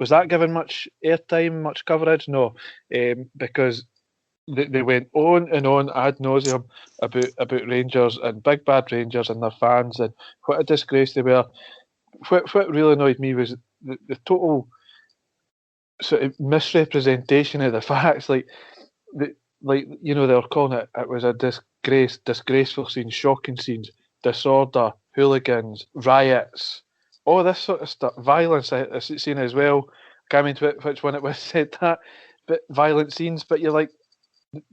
that given much airtime, much coverage? No, because they went on and on ad nauseum about Rangers and big bad Rangers and their fans and what a disgrace they were. What really annoyed me was the total sort of misrepresentation of the facts. They were calling it was a disgraceful scenes, shocking scenes, disorder, hooligans, riots, all this sort of stuff, violence. I've seen as well. Can't remember which one it was said that, but violent scenes. But you're like,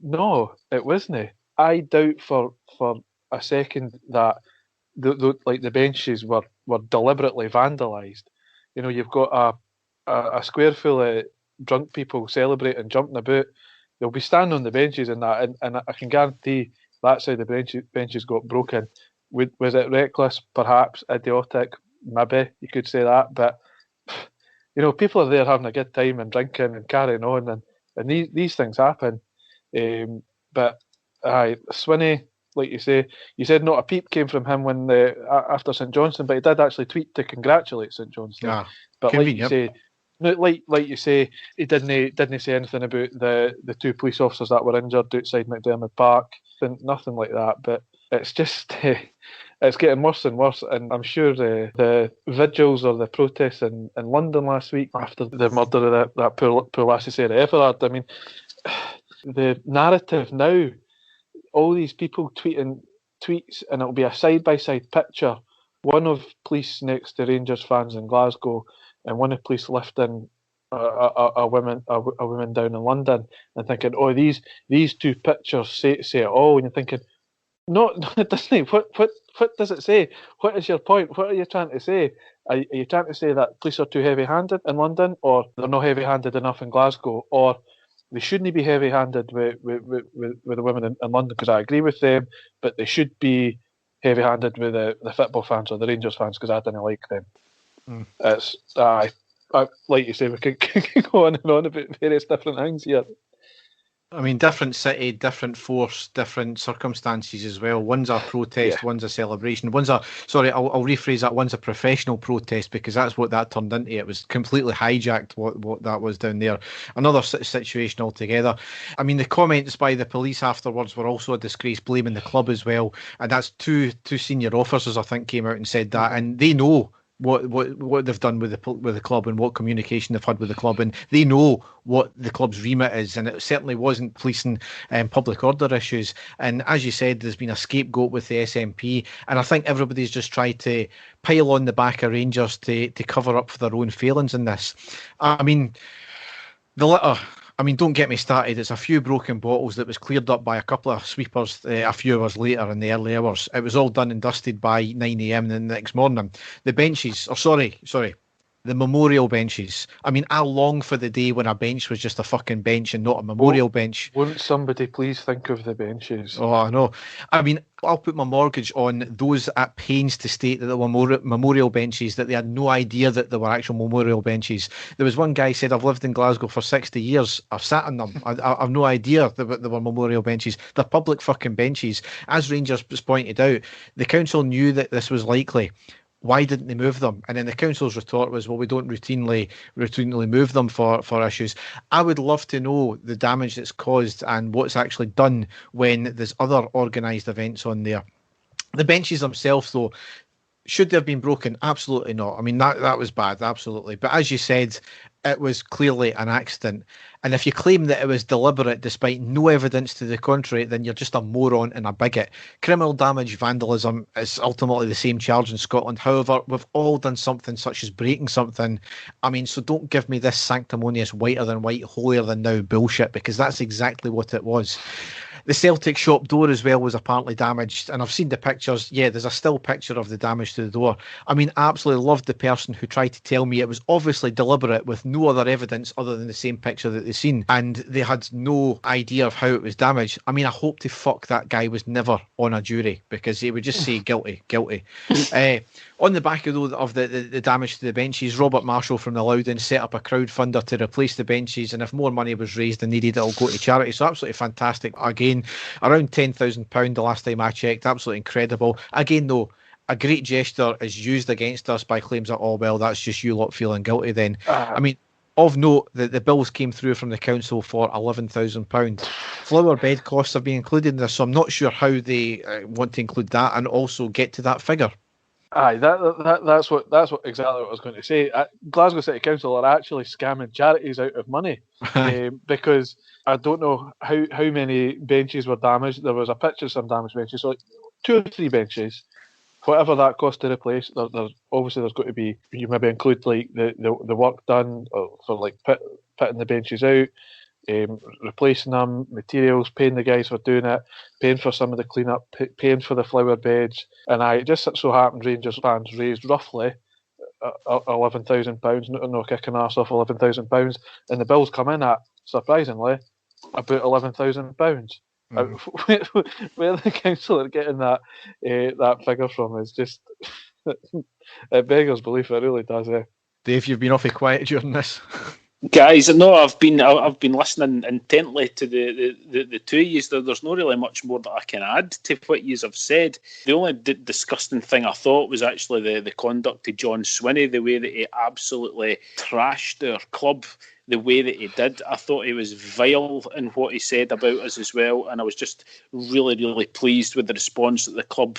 no, it wasn't. I doubt for a second that the benches were deliberately vandalised. You know, you've got a square full of drunk people celebrating, jumping about. They'll be standing on the benches and that, and I can guarantee that's how the benches got broken. Was it reckless? Perhaps. Idiotic? Maybe you could say that. But you know, people are there having a good time and drinking and carrying on, and these things happen. But Swinney, like you said not a peep came from him when after St Johnstone, but he did actually tweet to congratulate St Johnstone. Yeah, but convenient. like you say, he didn't say anything about the two police officers that were injured outside McDermott Park. Nothing like that. But it's just it's getting worse and worse. And I'm sure the vigils or the protests in London last week after the murder of that poor lassie Sarah Everard. I mean, the narrative now, all these people tweeting tweets, and it'll be a side-by-side picture, one of police next to Rangers fans in Glasgow, and one of police lifting a woman down in London, and thinking, oh, these two pictures say it all, and you're thinking, no, it doesn't. What does it say? What is your point? What are you trying to say? Are you trying to say that police are too heavy-handed in London, or they're not heavy-handed enough in Glasgow, or they shouldn't be heavy-handed with the women in London? Because I agree with them, but they should be heavy-handed with the football fans or the Rangers fans because I didn't like them. It's like you say, we can go on and on about various different things here. I mean, different city, different force, different circumstances as well. One's a protest, one's a celebration. I'll rephrase that. One's a professional protest, because that's what that turned into. It was completely hijacked what that was down there. Another situation altogether. I mean, the comments by the police afterwards were also a disgrace, blaming the club as well. And that's two senior officers, I think, came out and said that. And they know what they've done with the club and what communication they've had with the club, and they know what the club's remit is, and it certainly wasn't policing public order issues. And as you said, there's been a scapegoat with the SNP, and I think everybody's just tried to pile on the back of Rangers to cover up for their own failings in this. I mean, the litter, don't get me started. It's a few broken bottles that was cleared up by a couple of sweepers a few hours later in the early hours. It was all done and dusted by 9 a.m. the next morning. The benches, the memorial benches. I mean, I long for the day when a bench was just a fucking bench and not a memorial bench. Wouldn't somebody please think of the benches? Oh, I know. I mean, I'll put my mortgage on those at pains to state that there were memorial benches, that they had no idea that there were actual memorial benches. There was one guy said, I've lived in Glasgow for 60 years. I've sat on them. I've no idea that there were memorial benches. They're public fucking benches. As Rangers pointed out, the council knew that this was likely. Why didn't they move them? And then the council's retort was, well, we don't routinely move them for issues. I would love to know the damage that's caused and what's actually done when there's other organised events on there. The benches themselves, though, should they have been broken? Absolutely not. I mean, that was bad, absolutely. But as you said, it was clearly an accident. And if you claim that it was deliberate despite no evidence to the contrary, then you're just a moron and a bigot. Criminal damage, vandalism is ultimately the same charge in Scotland. However, we've all done something such as breaking something. I mean, so don't give me this sanctimonious whiter than white, holier than thou bullshit, because that's exactly what it was. The Celtic shop door as well was apparently damaged, and I've seen the pictures. Yeah, there's a still picture of the damage to the door. I mean, I absolutely loved the person who tried to tell me it was obviously deliberate with no other evidence other than the same picture that they've seen, and they had no idea of how it was damaged. I mean, I hope to fuck that guy was never on a jury, because he would just say guilty. On the back of the damage to the benches, Robert Marshall from the Loudon set up a crowdfunder to replace the benches, and if more money was raised and needed, it'll go to charity. So absolutely fantastic. Again, around £10,000 the last time I checked. Absolutely incredible. Again, though, a great gesture is used against us by claims that, oh, well, that's just you lot feeling guilty then. I mean, of note, that the bills came through from the council for £11,000. Flower bed costs have been included in this, so I'm not sure how they want to include that and also get to that figure. Aye, that's what exactly what I was going to say. Glasgow City Council are actually scamming charities out of money because I don't know how many benches were damaged. There was a picture of some damaged benches, so like 2 or 3 benches. Whatever that cost to replace, there's got to be, you maybe include like the work done for like pitting the benches out, replacing them, materials, paying the guys for doing it, paying for some of the clean-up, paying for the flower beds. And it just so happened Rangers fans raised roughly £11,000, no kicking arse off £11,000, and the bills come in at, surprisingly, about £11,000. Where the council are getting that figure from is just it beggars belief. It really does. Dave, you've been awfully quiet during this. Guys, no, I've been listening intently to the two of you. There's not really much more that I can add to what you have said. The only disgusting thing I thought was actually the conduct of John Swinney, the way that he absolutely trashed our club, the way that he did. I thought he was vile in what he said about us as well, and I was just really, really pleased with the response that the club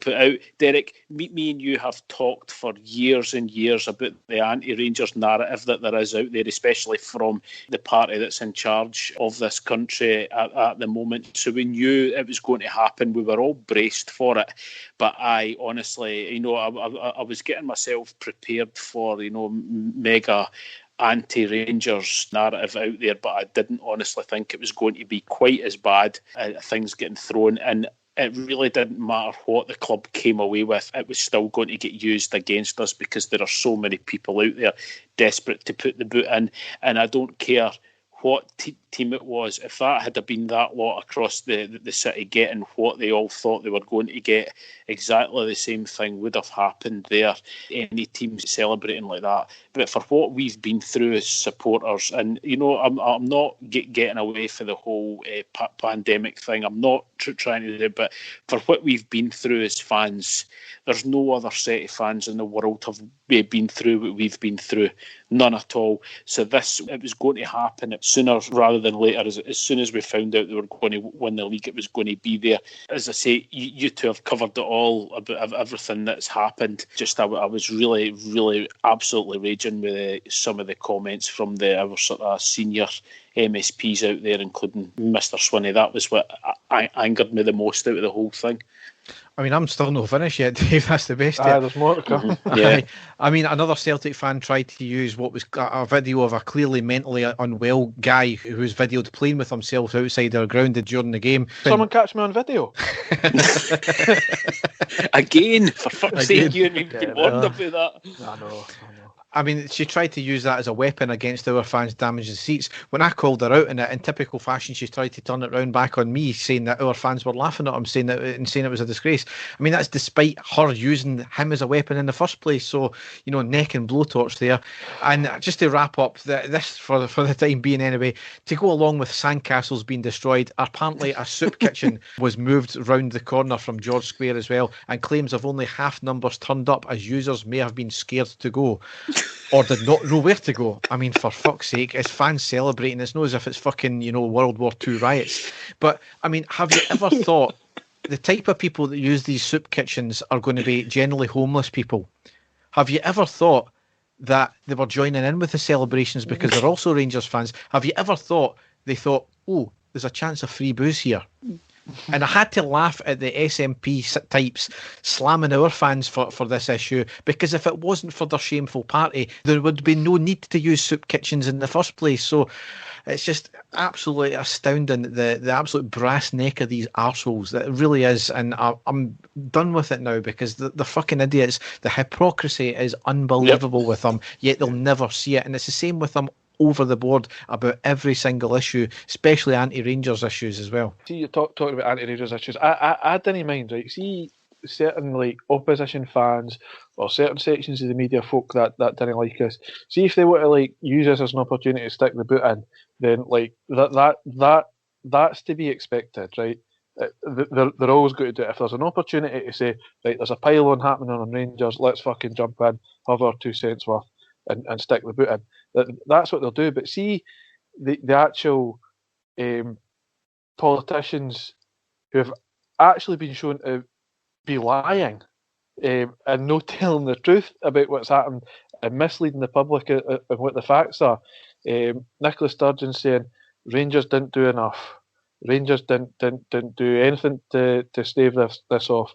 put out. Derek, me and you have talked for years and years about the anti-Rangers narrative that there is out there, especially from the party that's in charge of this country at the moment. So we knew it was going to happen. We were all braced for it. But I honestly, I was getting myself prepared for, mega anti-Rangers narrative out there, but I didn't honestly think it was going to be quite as bad. Things getting thrown in. It really didn't matter what the club came away with. It was still going to get used against us because there are so many people out there desperate to put the boot in. And I don't care what team it was. If that had been that lot across the city getting what they all thought they were going to get, exactly the same thing would have happened there. Any teams celebrating like that. But for what we've been through as supporters, and I'm not getting away for the whole pandemic thing. I'm not trying to do it, but for what we've been through as fans, there's no other set of fans in the world have been through what we've been through. None at all. So it was going to happen sooner rather than later. As soon as we found out they were going to win the league, it was going to be there. As I say, you two have covered it all about everything that's happened. Just I was really, really absolutely raging with some of the comments from our sort of senior MSPs out there, including Mr. Swinney. That was what angered me the most out of the whole thing. I mean, I'm still not finished yet, Dave. That's the best. There's more to come. Mm-hmm. Yeah. I mean, another Celtic fan tried to use what was a video of a clearly mentally unwell guy who was videoed playing with himself outside our ground during the game. Someone catch me on video. Again, for fuck's sake, you and me been warned about that. I know. I mean, she tried to use that as a weapon against our fans damaging seats. When I called her out in it, in typical fashion, she tried to turn it round back on me, saying that our fans were laughing at him, saying it was a disgrace. I mean, that's despite her using him as a weapon in the first place. So, neck and blowtorch there. And just to wrap up this for the time being anyway, to go along with sandcastles being destroyed, apparently a soup kitchen was moved round the corner from George Square as well, and claims of only half numbers turned up as users may have been scared to go. Or did not know where to go. I mean, for fuck's sake, it's fans celebrating. It's not as if it's fucking, World War II riots. But, I mean, have you ever thought the type of people that use these soup kitchens are going to be generally homeless people? Have you ever thought that they were joining in with the celebrations because they're also Rangers fans? Have you ever thought they thought, oh, there's a chance of free booze here? And I had to laugh at the SNP types slamming our fans for this issue, because if it wasn't for their shameful party, there would be no need to use soup kitchens in the first place. So it's just absolutely astounding, the absolute brass neck of these arseholes. That it really is. And I'm done with it now, because they're fucking idiots. The hypocrisy is unbelievable with them, yet they'll never see it. And it's the same with them over the board about every single issue, especially anti-Rangers issues as well. See, you're talking about anti-Rangers issues. I didn't mind, right? See, certain opposition fans or certain sections of the media folk that didn't like us. See, if they want to use us as an opportunity to stick the boot in, then that's to be expected, right? They're always going to do it. If there's an opportunity to say, right, there's a pile-on happening on Rangers, let's fucking jump in, have our 2 cents worth, and stick the boot in. That's what they'll do. But see, the actual politicians who have actually been shown to be lying and no telling the truth about what's happened and misleading the public of what the facts are. Nicola Sturgeon saying Rangers didn't do enough. Rangers didn't do anything to stave this off.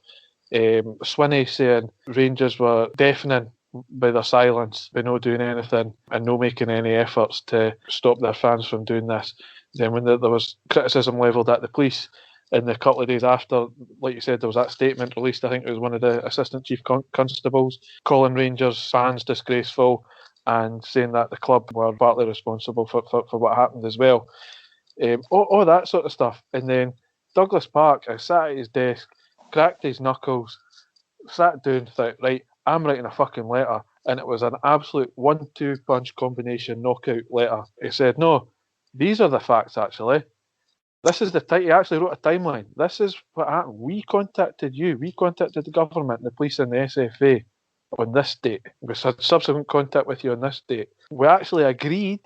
Swinney saying Rangers were deafening by their silence, by not doing anything and not making any efforts to stop their fans from doing this. Then when there was criticism levelled at the police, in the couple of days after, like you said, there was that statement released. I think it was one of the assistant chief constables calling Rangers fans disgraceful and saying that the club were partly responsible for what happened as well. All that sort of stuff. And then Douglas Park, I sat at his desk, cracked his knuckles, sat down, thought, right, I'm writing a fucking letter. And it was an absolute 1-2 punch combination knockout letter. He said, no, these are the facts actually. This is he actually wrote a timeline. This is what happened. We contacted you. We contacted the government, the police and the SFA on this date. We had subsequent contact with you on this date. We actually agreed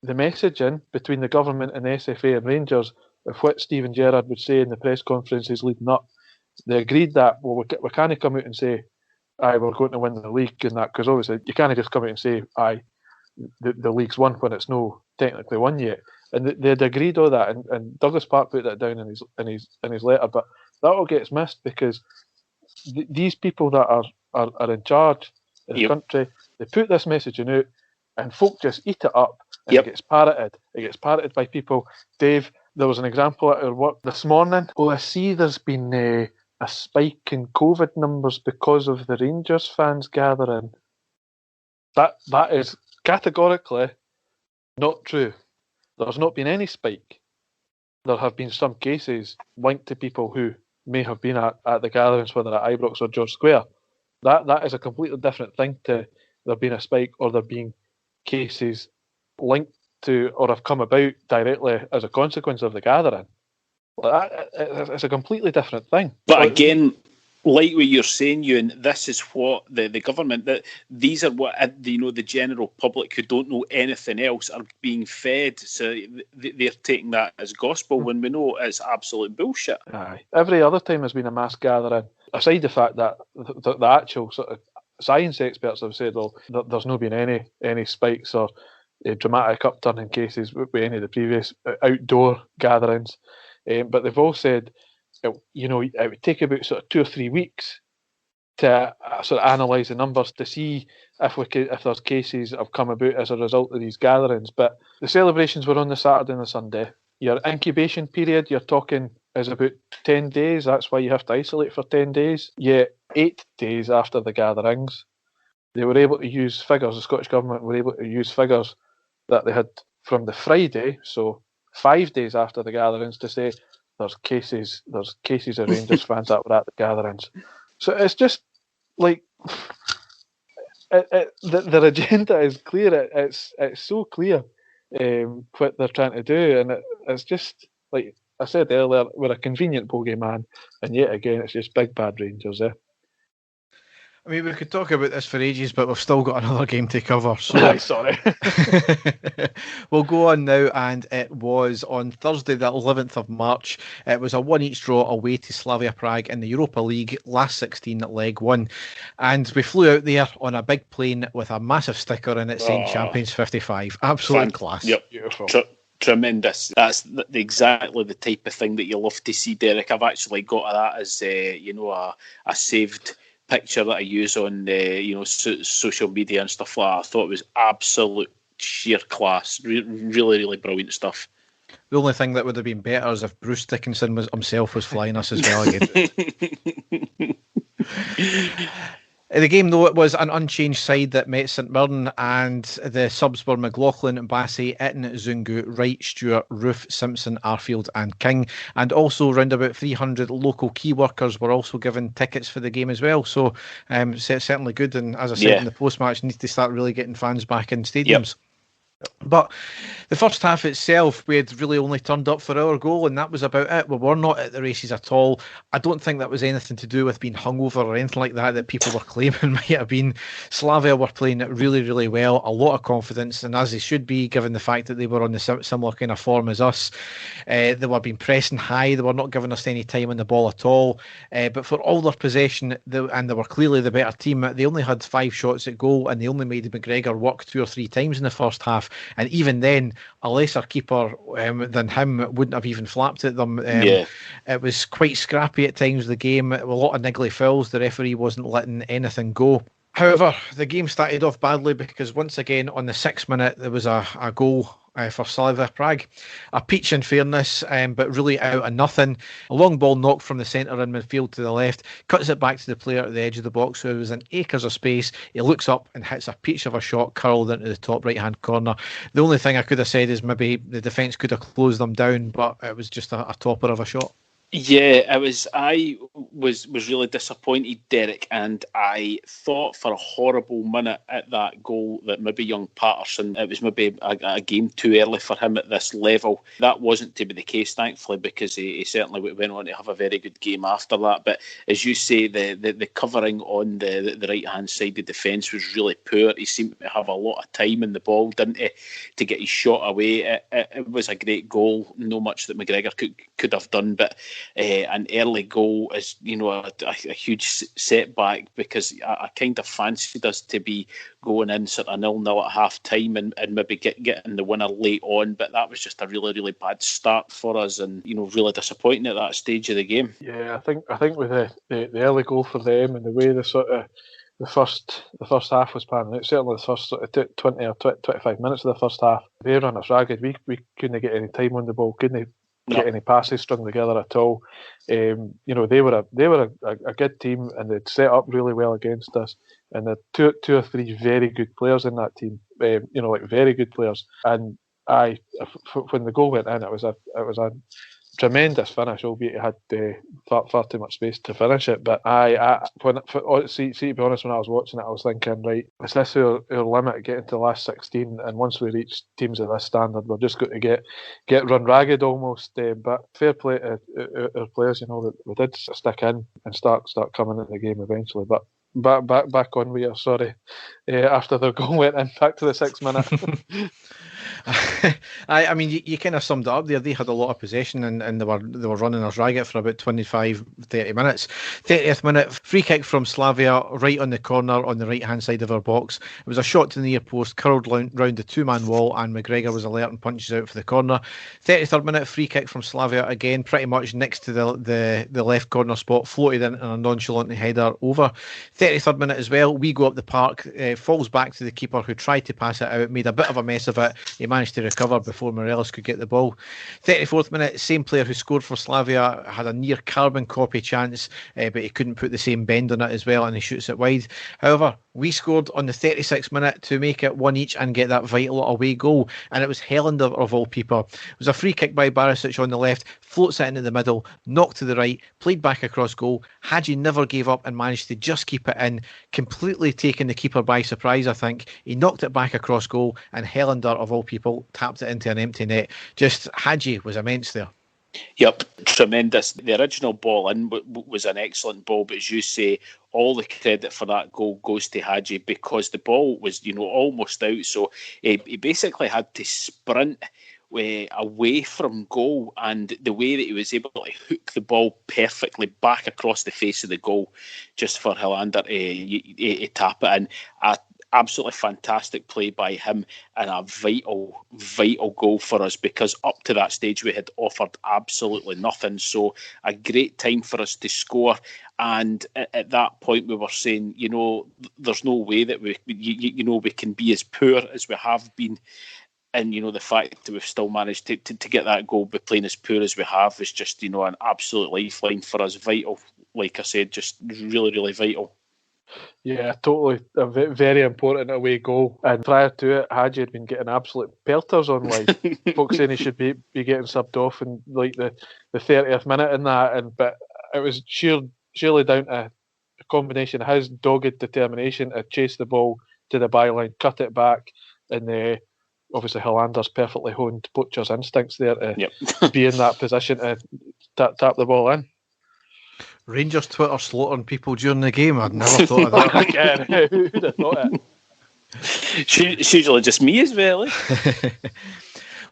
the messaging between the government and the SFA and Rangers of what Stephen Gerrard would say in the press conferences leading up. They agreed that, well, we can't come out and say, aye, we're going to win the league and that, because obviously you can't just come out and say, aye, the league's won when it's no technically won yet. And they'd agreed all that, and Douglas Park put that down in his letter, but that all gets missed because these people that are in charge in the country, they put this messaging out, and folk just eat it up, and it gets parroted. It gets parroted by people. Dave, there was an example at our work this morning. Oh, I see there's been a spike in COVID numbers because of the Rangers fans gathering. That is categorically not true. There's not been any spike. There have been some cases linked to people who may have been at the gatherings, whether at Ibrox or George Square. That is a completely different thing to there being a spike or there being cases linked to or have come about directly as a consequence of the gathering. It's a completely different thing. But again, like what you're saying, Euan, this is what the government, that these are what the general public who don't know anything else are being fed. So they're taking that as gospel when we know it's absolute bullshit. Aye. Every other time there's been a mass gathering, aside the fact that the actual sort of science experts have said, well, there's not been any spikes or dramatic upturn in cases with any of the previous outdoor gatherings. But they've all said, it would take about sort of 2 or 3 weeks to sort of analyse the numbers to see if there's cases that have come about as a result of these gatherings. But the celebrations were on the Saturday and the Sunday. Your incubation period, you're talking, is about 10 days. That's why you have to isolate for 10 days. Yet 8 days after the gatherings, they were able to use figures. The Scottish Government were able to use figures that they had from the Friday, so 5 days after the gatherings, to say there's cases of Rangers fans that were at the gatherings. So it's just like their agenda is clear. It's so clear what they're trying to do, and it's just like I said earlier, we're a convenient bogeyman, and yet again it's just big bad Rangers. I mean, we could talk about this for ages, but we've still got another game to cover. So sorry. We'll go on now, and it was on Thursday, the 11th of March. It was a 1-1 draw away to Slavia Prague in the Europa League, last 16 leg 1. And we flew out there on a big plane with a massive sticker in it saying Champions 55. Absolute class. Yep, beautiful. Tremendous. That's exactly the type of thing that you love to see, Derek. I've actually got that as a saved picture that I use on social media and stuff like that. I thought it was absolute sheer class. Really, really brilliant stuff. The only thing that would have been better is if Bruce Dickinson himself was flying us as well again. The game, though, it was an unchanged side that met St Mirren, and the subs were McLaughlin, Bassey, Itten, Zungu, Wright, Stewart, Roof, Simpson, Arfield and King. And also round about 300 local key workers were also given tickets for the game as well. So certainly good. And as I said in the post-match, need to start really getting fans back in stadiums. But the first half itself, we had really only turned up for our goal, and that was about it. We were not at the races at all. I don't think that was anything to do with being hungover or anything like that people were claiming might have been. Slavia were playing it really, really well, a lot of confidence, and as they should be, given the fact that they were on the similar kind of form as us. They were being pressing high. They were not giving us any time on the ball at all. But for all their possession, and they were clearly the better team, they only had 5 shots at goal, and they only made McGregor work 2 or 3 times in the first half. And even then, a lesser keeper than him wouldn't have even flapped at them. It was quite scrappy at times, the game. A lot of niggly fouls. The referee wasn't letting anything go. However, the game started off badly because once again, on the 6th minute, there was a goal for Slavia Prague. A peach in fairness, but really out of nothing. A long ball knocked from the centre in midfield to the left, cuts it back to the player at the edge of the box, so it was an acres of space. He looks up and hits a peach of a shot curled into the top right-hand corner. The only thing I could have said is maybe the defence could have closed them down, but it was just a topper of a shot. Yeah, it was. I was really disappointed, Derek, and I thought for a horrible minute at that goal that maybe young Patterson, it was maybe a game too early for him at this level. That wasn't to be the case, thankfully, because he certainly went on to have a very good game after that. But as you say, the covering on the right-hand side, the defence was really poor. He seemed to have a lot of time in the ball, didn't he, to get his shot away. It was a great goal. No much that McGregor could have done, but an early goal is, a huge setback, because I kind of fancied us to be going in sort of 0-0 at half time and maybe getting the winner late on, but that was just a really, really bad start for us, and really disappointing at that stage of the game. Yeah, I think with the early goal for them and the way the first half was panning out, certainly the first 20 or 25 minutes of the first half, they ran us ragged. We couldn't get any time on the ball, couldn't get any passes strung together at all. They were a good team, and they'd set up really well against us. And there are two or three very good players in that team. Very good players. And when the goal went in, it was a tremendous finish, albeit it had far too much space to finish it. But to be honest, when I was watching it, I was thinking, right, is this our limit, getting to the last 16? And once we reach teams of this standard, we're just going to get run ragged almost. But fair play to our players, that we did stick in and start coming into the game eventually. But back on we are, sorry. After the goal went in, back to the 6th minute. I mean, you kind of summed it up there. They had a lot of possession, and they were running us ragged for about 25-30 minutes. 30th minute, free kick from Slavia, right on the corner on the right-hand side of our box. It was a shot to the near post, curled round the 2-man wall, and McGregor was alert and punches out for the corner. 33rd minute, free kick from Slavia again, pretty much next to the left corner spot, floated in and a nonchalant header over. 33rd minute as well, we go up the park, falls back to the keeper who tried to pass it out, made a bit of a mess of it. He managed to recover before Morelos could get the ball. 34th minute, same player who scored for Slavia had a near carbon copy chance, but he couldn't put the same bend on it as well, and he shoots it wide. However, we scored on the 36th minute to make it 1 each and get that vital away goal, and it was Helander of all people. It was a free kick by Barisic on the left, floats it into the middle, knocked to the right, played back across goal. Hadji never gave up and managed to just keep it in, completely taking the keeper by surprise, I think. He knocked it back across goal, and Helander of all people tapped it into an empty net. Just Hadji was immense there. Yep, tremendous. The original ball in was an excellent ball, but as you say, all the credit for that goal goes to Hadji, because the ball was, almost out. So he basically had to sprint away from goal, and the way that he was able to hook the ball perfectly back across the face of the goal, just for Helander to tap it in. Absolutely fantastic play by him, and a vital goal for us, because up to that stage we had offered absolutely nothing. So a great time for us to score, and at that point we were saying, there's no way that we can be as poor as we have been. And, the fact that we've still managed to get that goal by playing as poor as we have is just, an absolute lifeline for us. Vital, like I said, just really, really vital. Yeah, totally. A very important away goal. And prior to it, Hadji had been getting absolute pelters online. Folks saying he should be getting subbed off in like the 30th minute in that. But it was surely down to a combination of his dogged determination to chase the ball to the byline, cut it back, and obviously Hollander's perfectly honed poacher's instincts there to be in that position to tap the ball in. Rangers Twitter slaughtering people during the game. I'd never thought of that. Again, who'd have thought it? It's usually just me as well. Eh?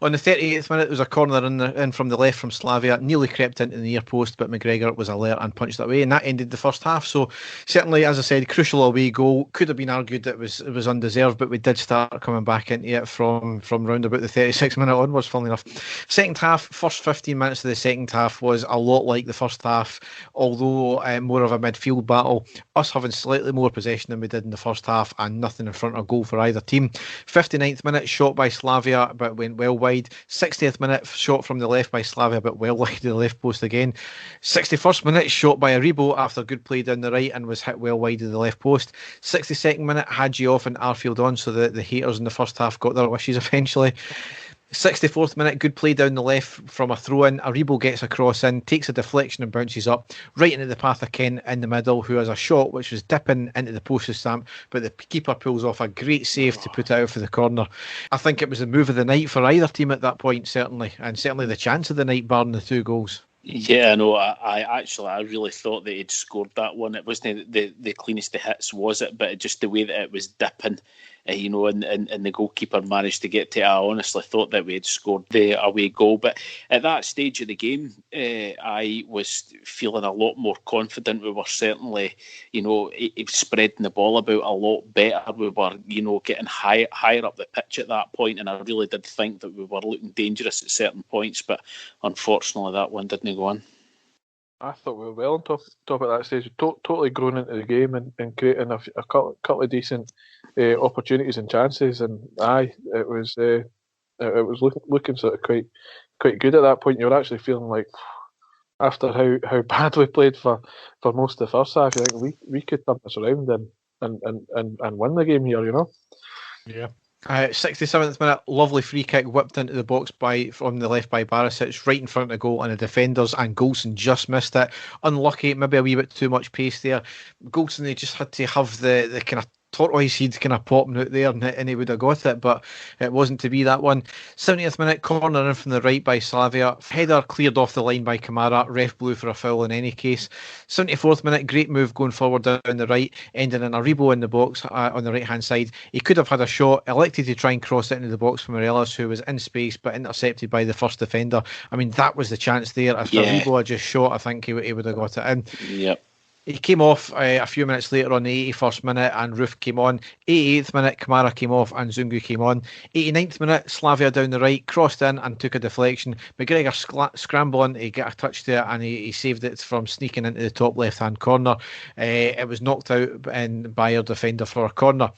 On the 38th minute, there was a corner in from the left from Slavia, nearly crept into the near post, but McGregor was alert and punched it away, and that ended the first half. So certainly, as I said, crucial away goal. Could have been argued that it was undeserved, but we did start coming back into it from round about the 36th minute onwards, funnily enough. Second half, first 15 minutes of the second half was a lot like the first half, although more of a midfield battle. Us having slightly more possession than we did in the first half, and nothing in front of goal for either team. 59th minute, shot by Slavia, but went well wide. 60th minute, shot from the left by Slavia, but well wide of the left post again. 61st minute, shot by Aribo after good play down the right and was hit well wide of the left post. 62nd minute, Hadji off and Arfield on, so the haters in the first half got their wishes eventually. 64th minute, good play down the left from a throw-in. Aribo gets a cross in, takes a deflection and bounces up right into the path of Ken in the middle, who has a shot which was dipping into the postage stamp, but the keeper pulls off a great save to put it out for the corner. I think it was the move of the night for either team at that point, certainly, and certainly the chance of the night, barring the 2 goals. Yeah, no, I really thought that he'd scored that one. It wasn't the cleanest of hits, was it? But just the way that it was dipping, and the goalkeeper managed to get to it. I honestly thought that we had scored the away goal. But at that stage of the game, I was feeling a lot more confident. We were certainly, spreading the ball about a lot better. We were, getting higher up the pitch at that point, and I really did think that we were looking dangerous at certain points. But unfortunately, that one didn't go on. I thought we were well on top at that stage. Totally grown into the game and creating a couple of decent opportunities and chances. And it was looking sort of quite good at that point. You were actually feeling like, after how bad we played for most of the first half, you think we could turn this around and win the game here. Yeah. 67th minute, lovely free kick whipped into the box from the left by Barisic, right in front of the goal, and the defenders, and Goulson just missed it. Unlucky, maybe a wee bit too much pace there. Goulson, they just had to have the kind of tortoise he'd kind of popping out there and he would have got it, but it wasn't to be that one. 70th minute, corner in from the right by Slavia, header cleared off the line by Kamara, ref blew for a foul in any case. 74th minute, great move going forward down the right, ending in Aribo in the box on the right hand side. He could have had a shot, elected to try and cross it into the box for Morelos, who was in space but intercepted by the first defender. I mean, that was the chance there. If Aribo had just shot, I think he would have got it in. Yep. He came off a few minutes later on the 81st minute and Roof came on. 88th minute, Kamara came off and Zungu came on. 89th minute, Slavia down the right, crossed in and took a deflection. McGregor scrambled to get a touch there and he saved it from sneaking into the top left-hand corner. It was knocked out by our defender for a corner.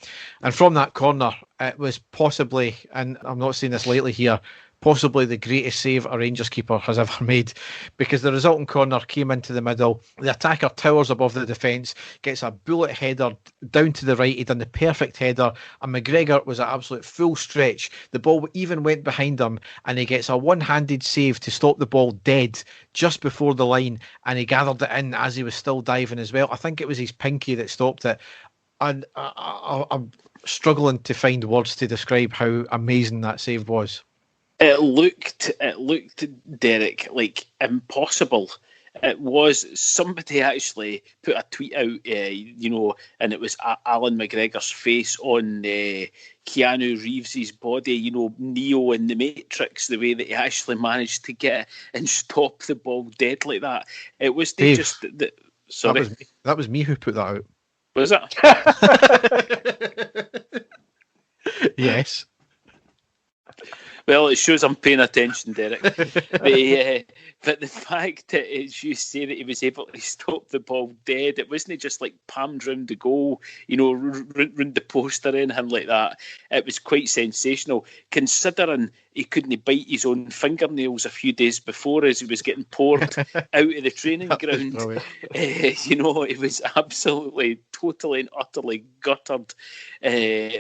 And from that corner, it was possibly, and I'm not saying this lightly here, possibly the greatest save a Rangers keeper has ever made, because the resulting corner came into the middle. The attacker towers above the defence, gets a bullet header down to the right. He done the perfect header, and McGregor was at absolute full stretch. The ball even went behind him, and he gets a one-handed save to stop the ball dead just before the line, and he gathered it in as he was still diving as well. I think it was his pinky that stopped it, and I'm struggling to find words to describe how amazing that save was. It looked, Derek, like impossible. It was, somebody actually put a tweet out, and it was Alan McGregor's face on Keanu Reeves' body, Neo in the Matrix, the way that he actually managed to get and stop the ball dead like that. It was Dave, just... sorry? That was me who put that out. Was it? Yes. Well, it shows I'm paying attention, Derek. But the fact that it's you say that he was able to stop the ball dead, it wasn't just like palmed round the goal, round the post or anything like that. It was quite sensational, considering he couldn't bite his own fingernails a few days before as he was getting poured out of the training ground. It was absolutely, totally and utterly guttered.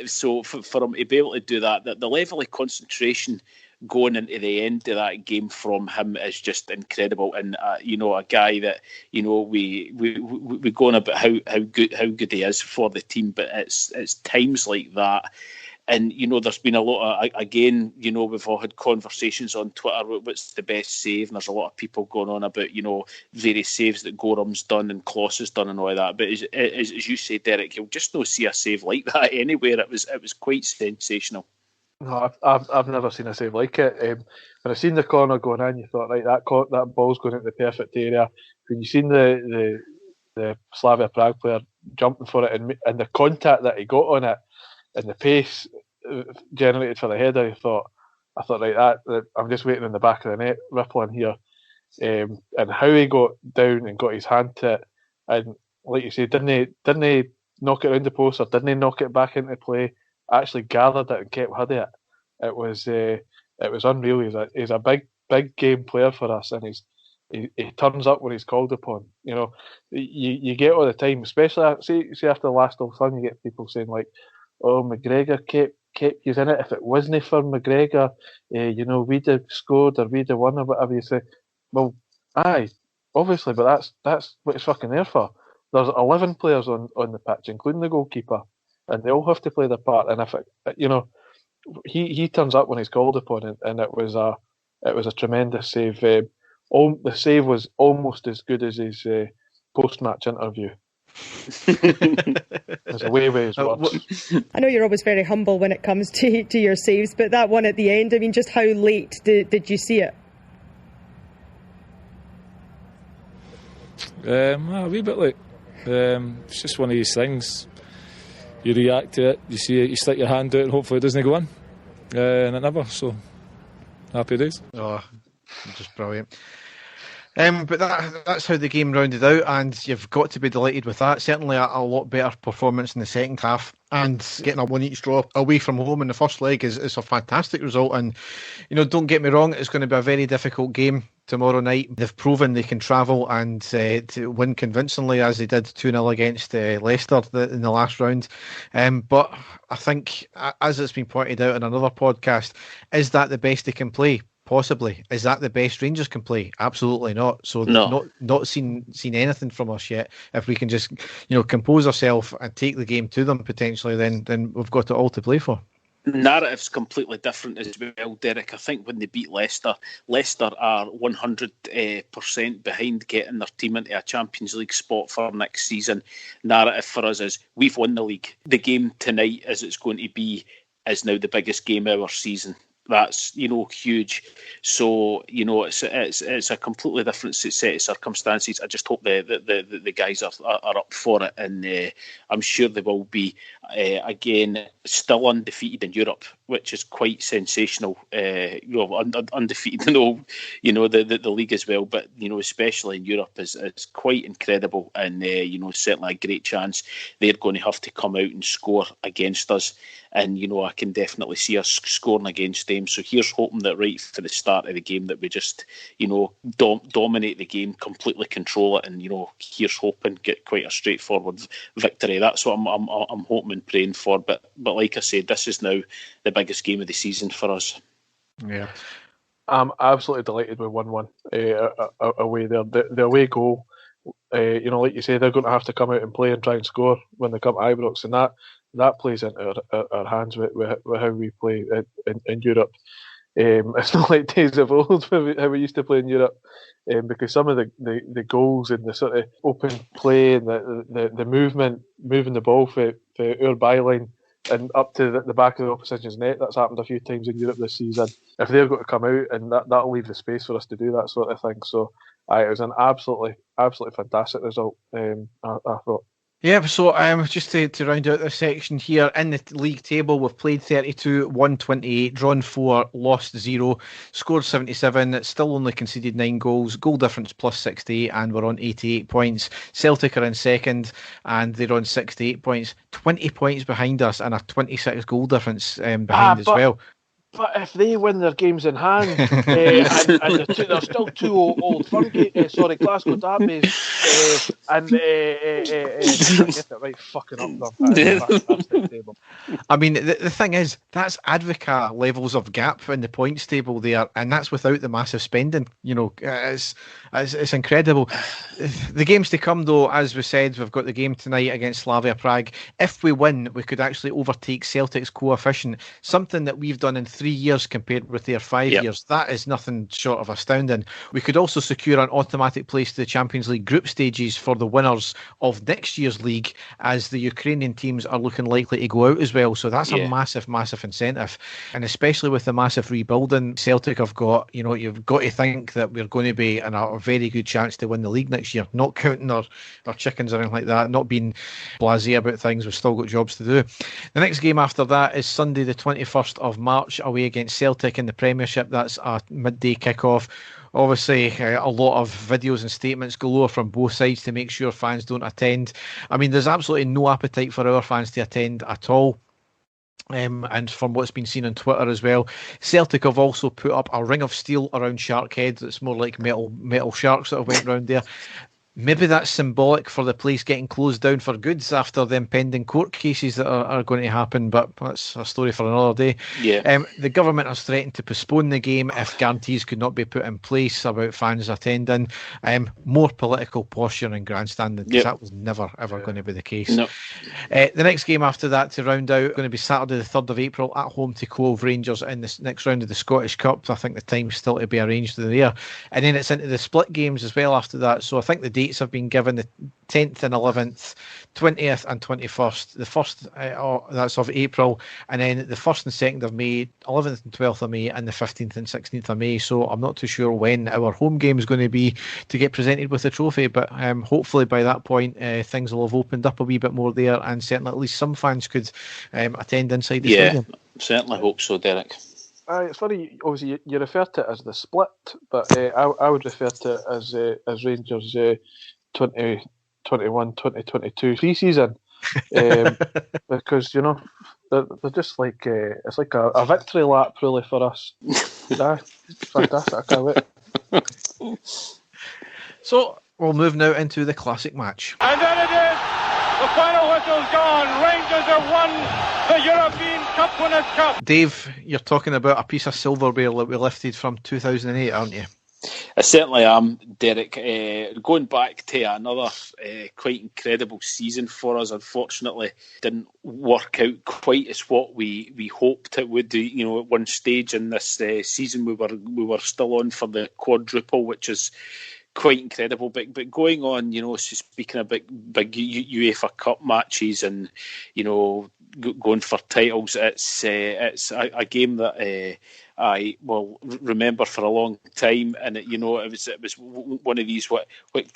So for him to be able to do that, the level of concentration going into the end of that game from him is just incredible. And a guy that we go on about how good he is for the team, but it's times like that. And, you know, there's been a lot of, again, you know, we've all had conversations on Twitter about what's the best save, and there's a lot of people going on about, you know, various saves that Gorham's done and Kloss has done and all that. But as you say, Derek, you'll just not see a save like that anywhere. It was quite sensational. No, I've never seen a save like it. When I seen the corner going in, you thought, right, that ball's going into the perfect area. When you seen the Slavia Prague player jumping for it and the contact that he got on it and the pace generated for the header, I thought, right, that I'm just waiting in the back of the net, rippling here. And how he got down and got his hand to it, and like you say, didn't he knock it around the post, or didn't he knock it back into play? Actually gathered it and kept hold of it. It was unreal. He's a big game player for us, and he turns up when he's called upon. You know, you get all the time, especially see after the last Old Firm, you get people saying like, "Oh, McGregor kept you in it. If it wasn't for McGregor, you know, we'd have scored or we'd have won," or whatever you say. Well, aye, obviously, but that's what it's fucking there for. There's 11 players on the pitch, including the goalkeeper, and they all have to play their part. And if it, you know, he turns up when he's called upon, and it was a tremendous save. The save was almost as good as his post-match interview. There's a way with his words. I know you're always very humble when it comes to your saves, but that one at the end, I mean, just how late did you see it? A wee bit late. It's just one of these things. You react to it, you see it, you stick your hand out, and hopefully it doesn't go in. And it never, so happy days. Oh, just brilliant. But that's how the game rounded out, and you've got to be delighted with that. Certainly a lot better performance in the second half, and getting a one each draw away from home in the first leg is a fantastic result. And, you know, don't get me wrong, it's going to be a very difficult game tomorrow night. They've proven they can travel and to win convincingly, as they did 2-0 against Leicester in the last round. But I think, as it's been pointed out in another podcast, is that the best they can play? Possibly. Is that the best Rangers can play? Absolutely not. So no. not seen anything from us yet. If we can just, you know, compose ourselves and take the game to them potentially, then we've got it all to play for. Narrative's completely different as well, Derek. I think when they beat Leicester are 100% behind getting their team into a Champions League spot for next season. Narrative for us is we've won the league. The game tonight, as it's going to be, is now the biggest game of our season. That's, you know, huge. So, you know, it's a completely different set of circumstances. I just hope the guys are up for it, and I'm sure they will be. Again, still undefeated in Europe, which is quite sensational. You know, undefeated in all, you know, the league as well, but, you know, especially in Europe is quite incredible, and you know, certainly a great chance they're going to have to come out and score against us. And, you know, I can definitely see us scoring against them. So here's hoping that right from the start of the game that we just, you know, dominate the game, completely control it, and, you know, here's hoping get quite a straightforward victory. That's what I'm hoping and praying for. But like I said, this is now the biggest game of the season for us. Yeah, I'm absolutely delighted with 1-1 away there. The away goal, you know, like you say, they're going to have to come out and play and try and score when they come to Ibrox, and that plays into our hands with how we play in Europe. It's not like days of old how we used to play in Europe, because some of the goals and the sort of open play and the movement, moving the ball for our byline and up to the back of the opposition's net, that's happened a few times in Europe this season. If they've got to come out, and that'll leave the space for us to do that sort of thing. So it was an absolutely fantastic result, I thought. Yeah, so just to round out this section here, in the league table, we've played 32, won 28, drawn 4, lost 0, scored 77, still only conceded 9 goals, goal difference plus 68, and we're on 88 points. Celtic are in second, and they're on 68 points, 20 points behind us, and a 26 goal difference behind as well. But if they win their games in hand, and they're still 2 Old Firm, Glasgow derbies Get it right, fucking up there. Fantastic table. I mean, the thing is, that's Advocaat levels of gap in the points table there, and that's without the massive spending. You know, it's incredible. The games to come, though, as we said, we've got the game tonight against Slavia Prague. If we win, we could actually overtake Celtic's coefficient, something that we've done in 3 years compared with their 5 years. That is nothing short of astounding. We could also secure an automatic place to the Champions League group stages for the winners of next year's league, as the Ukrainian teams are looking likely to go out as well. So that's a massive incentive. And especially with the massive rebuilding Celtic have got, you know, you've got to think that we're going to be in a very good chance to win the league next year. Not counting our chickens or anything like that, not being blasé about things. We've still got jobs to do. The next game after that is Sunday the 21st of March away against Celtic in the Premiership. That's a midday kickoff. Obviously, a lot of videos and statements galore from both sides to make sure fans don't attend. I mean, there's absolutely no appetite for our fans to attend at all. And from what's been seen on Twitter as well, Celtic have also put up a ring of steel around Sharkhead. It's more like metal sharks that have went round there. Maybe that's symbolic for the place getting closed down for goods after the impending court cases that are going to happen, but that's a story for another day. The government has threatened to postpone the game if guarantees could not be put in place about fans attending. More political posturing and grandstanding, because that was never ever going to be the case. No. The next game after that to round out going to be Saturday the 3rd of April at home to Cove Rangers in the next round of the Scottish Cup. I think the time's still to be arranged there, and then it's into the split games as well after that. So I think the dates have been given: the 10th and 11th, 20th and 21st. The 1st, that's of April, and then the 1st and 2nd of May, 11th and 12th of May, and the 15th and 16th of May. So I'm not too sure when our home game is going to be to get presented with the trophy, but hopefully by that point things will have opened up a wee bit more there, and certainly at least some fans could attend inside the stadium. Certainly hope so, Derek. It's funny, obviously you refer to it as the split, but I would refer to it as Rangers 2021-2022 pre-season, because, you know, they're just like it's like a victory lap really for us. It's fantastic. I can't wait. So we'll move now into the classic match. And then it is. The final whistle's gone. Rangers have won the European Cup Winners' Cup. Dave, you're talking about a piece of silverware that we lifted from 2008, aren't you? I certainly am, Derek. Going back to another quite incredible season for us, unfortunately, didn't work out quite as what we hoped it would. You know, at one stage in this season, we were still on for the quadruple, which is quite incredible. But going on, you know, speaking of big UEFA Cup matches and, you know, going for titles, it's a game that I will remember for a long time, and it was one of these what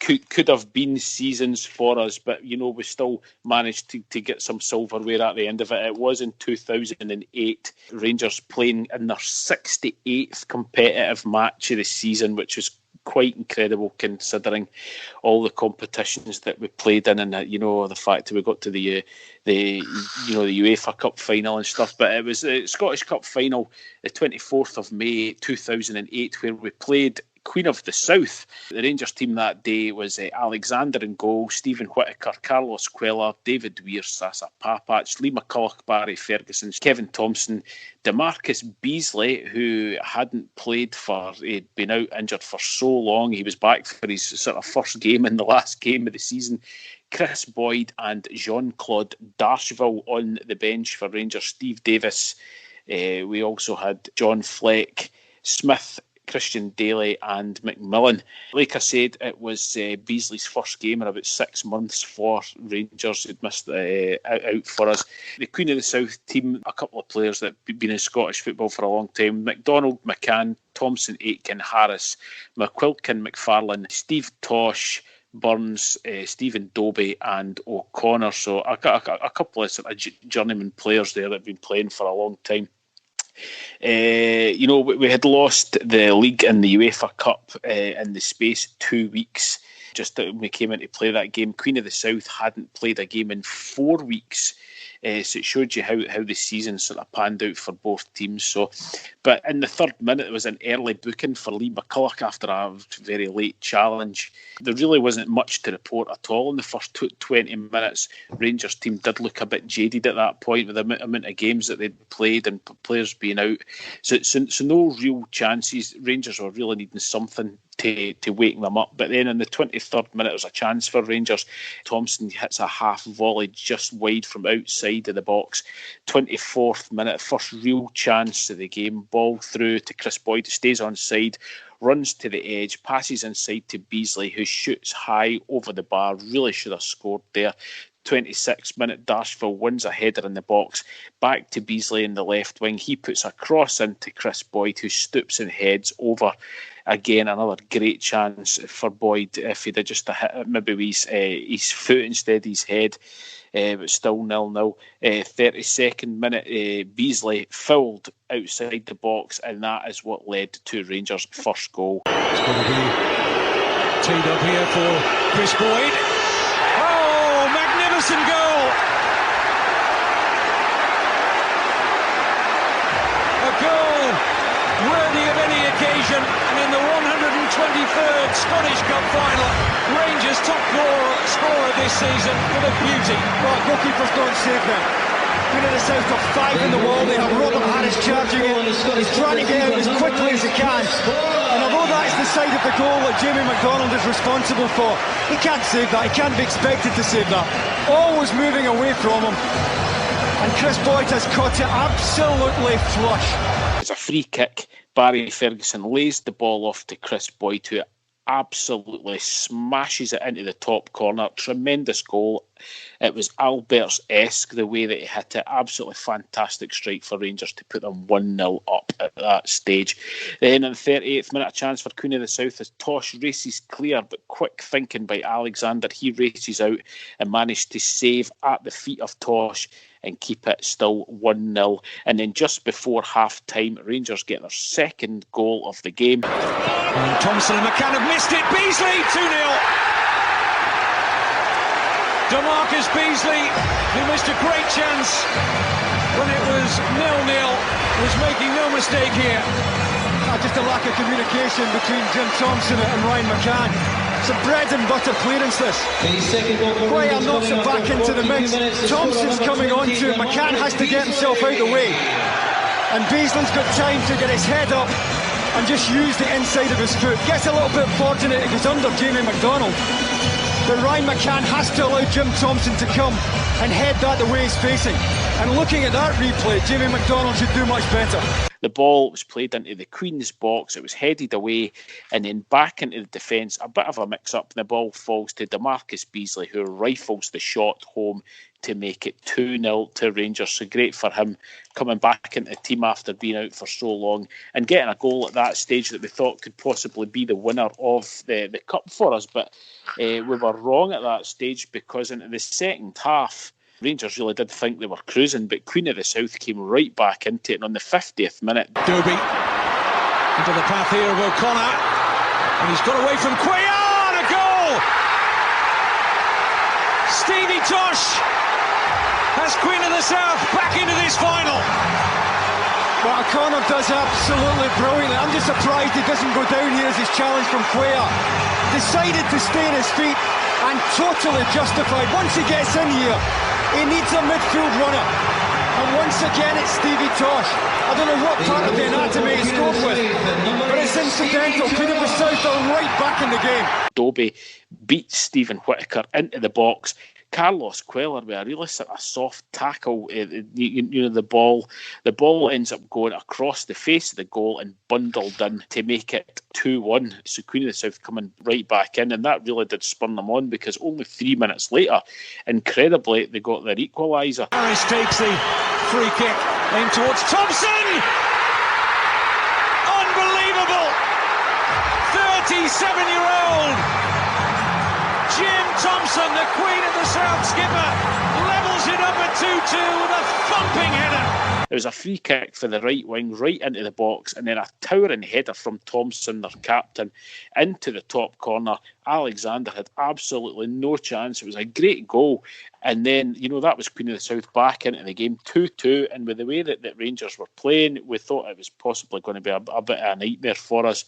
could have been seasons for us, but you know, we still managed to get some silverware at the end of it. It was in 2008, Rangers playing in their 68th competitive match of the season, which was quite incredible considering all the competitions that we played in, and you know, the fact that we got to the UEFA Cup final and stuff. But it was the Scottish Cup final, the 24th of May 2008, where we played Queen of the South. The Rangers team that day was Alexander in goal, Stephen Whittaker, Carlos Cuellar, David Weir, Sasa Papac, Lee McCulloch, Barry Ferguson, Kevin Thompson, DeMarcus Beasley, who hadn't played he'd been out injured for so long. He was back for his sort of first game in the last game of the season. Chris Boyd and Jean-Claude Darcheville on the bench for Rangers. Steve Davis. We also had John Fleck, Smith, Christian Daly and McMillan. Like I said, it was Beasley's first game in about 6 months for Rangers. Who'd missed out for us. The Queen of the South team, a couple of players that have been in Scottish football for a long time: McDonald, McCann, Thompson, Aitken, Harris, McQuilkin, McFarlane, Steve Tosh, Burns, Stephen Dobie and O'Connor. So a couple of sort of journeyman players there that have been playing for a long time. You know, we had lost the league and the UEFA Cup in the space 2 weeks. Just that we came in to play that game. Queen of the South hadn't played a game in 4 weeks. So it showed you how the season sort of panned out for both teams. So, but in the third minute, it was an early booking for Lee McCulloch after a very late challenge. There really wasn't much to report at all in the first 20 minutes. Rangers team did look a bit jaded at that point with the amount of games that they'd played and players being out. So no real chances. Rangers were really needing something to wake them up. But then in the 23rd minute, there was a chance for Rangers. Thompson hits a half volley just wide from outside of the box. 24th minute, first real chance of the game. Ball through to Chris Boyd, who stays on side, runs to the edge, passes inside to Beasley, who shoots high over the bar. Really should have scored there. 26th minute, Darshville wins a header in the box. Back to Beasley in the left wing. He puts a cross into Chris Boyd, who stoops and heads over. Again, another great chance for Boyd if he'd just hit it maybe with his foot instead of his head. But still 0-0. 32nd minute, Beasley fouled outside the box, and that is what led to Rangers' first goal. It's going to be teed up here for Chris Boyd. Oh, magnificent goal! A goal worthy of any occasion, and in the 123rd Scottish Cup final, Rangers' top scorer this season with a beauty. Well, goalkeepers don't save them. Queen of the South got 5 in the wall. They have Robert Harris charging it. He's trying to get out as quickly as he can. And although that's the side of the goal that Jamie McDonald is responsible for, he can't save that. He can't be expected to save that. Always moving away from him. And Chris Boyd has caught it absolutely flush. It's a free kick. Barry Ferguson lays the ball off to Chris Boyd, who absolutely smashes it into the top corner. Tremendous goal. It was Alberts-esque the way that he hit it. Absolutely fantastic strike for Rangers to put them 1-0 up at that stage. Then in the 38th minute, a chance for Queen of the South as Tosh races clear, but quick thinking by Alexander. He races out and managed to save at the feet of Tosh and keep it still 1-0. And then just before half-time, Rangers get their second goal of the game. And Thompson and McCann have missed it. Beasley, 2-0. DeMarcus Beasley, who missed a great chance when it was 0-0, was making no mistake here. Just a lack of communication between Jim Thompson and Ryan McCann. It's a bread and butter clearance, this. Graham knocks it back into the mix. Thompson's coming on to it. McCann has to get himself out of the way. And Beasley's got time to get his head up and just use the inside of his foot. Gets a little bit fortunate, it goes under Jamie McDonald. But Ryan McCann has to allow Jim Thompson to come and head that the way he's facing. And looking at that replay, Jamie McDonald should do much better. The ball was played into the Queen's box, it was headed away and then back into the defence. A bit of a mix-up, and the ball falls to DeMarcus Beasley, who rifles the shot home to make it 2-0 to Rangers. So great for him coming back into the team after being out for so long and getting a goal at that stage that we thought could possibly be the winner of the Cup for us. But we were wrong at that stage, because into the second half, Rangers really did think they were cruising, but Queen of the South came right back into it. And on the 50th minute, Dobie into the path here of O'Connor, and he's got away from Quayle, a goal! Stevie Tosh has Queen of the South back into this final. Well, O'Connor does absolutely brilliantly. I'm just surprised he doesn't go down here as his challenge from Quayle. Decided to stay on his feet and totally justified. Once he gets in here, he needs a midfield runner. And once again, it's Stevie Tosh. I don't know what part of the anatomy he's scored with, but it's incidental. Queen of the South are right back in the game. Dobie beats Stephen Whittaker into the box. Carlos Queller with a really sort of soft tackle. The ball ends up going across the face of the goal and bundled in to make it 2-1. So Queen of the South coming right back in, and that really did spur them on, because only 3 minutes later, incredibly, they got their equaliser. Harris takes the free kick in towards Thompson. Unbelievable! 37-year-old Jim Thompson, the Queen of the South skipper, levels it up at 2-2 with a thumping header. It was a free kick for the right wing, right into the box, and then a towering header from Thompson, their captain, into the top corner. Alexander had absolutely no chance. It was a great goal. And then, that was Queen of the South back into the game, 2-2. And with the way that Rangers were playing, we thought it was possibly going to be a bit of a nightmare for us.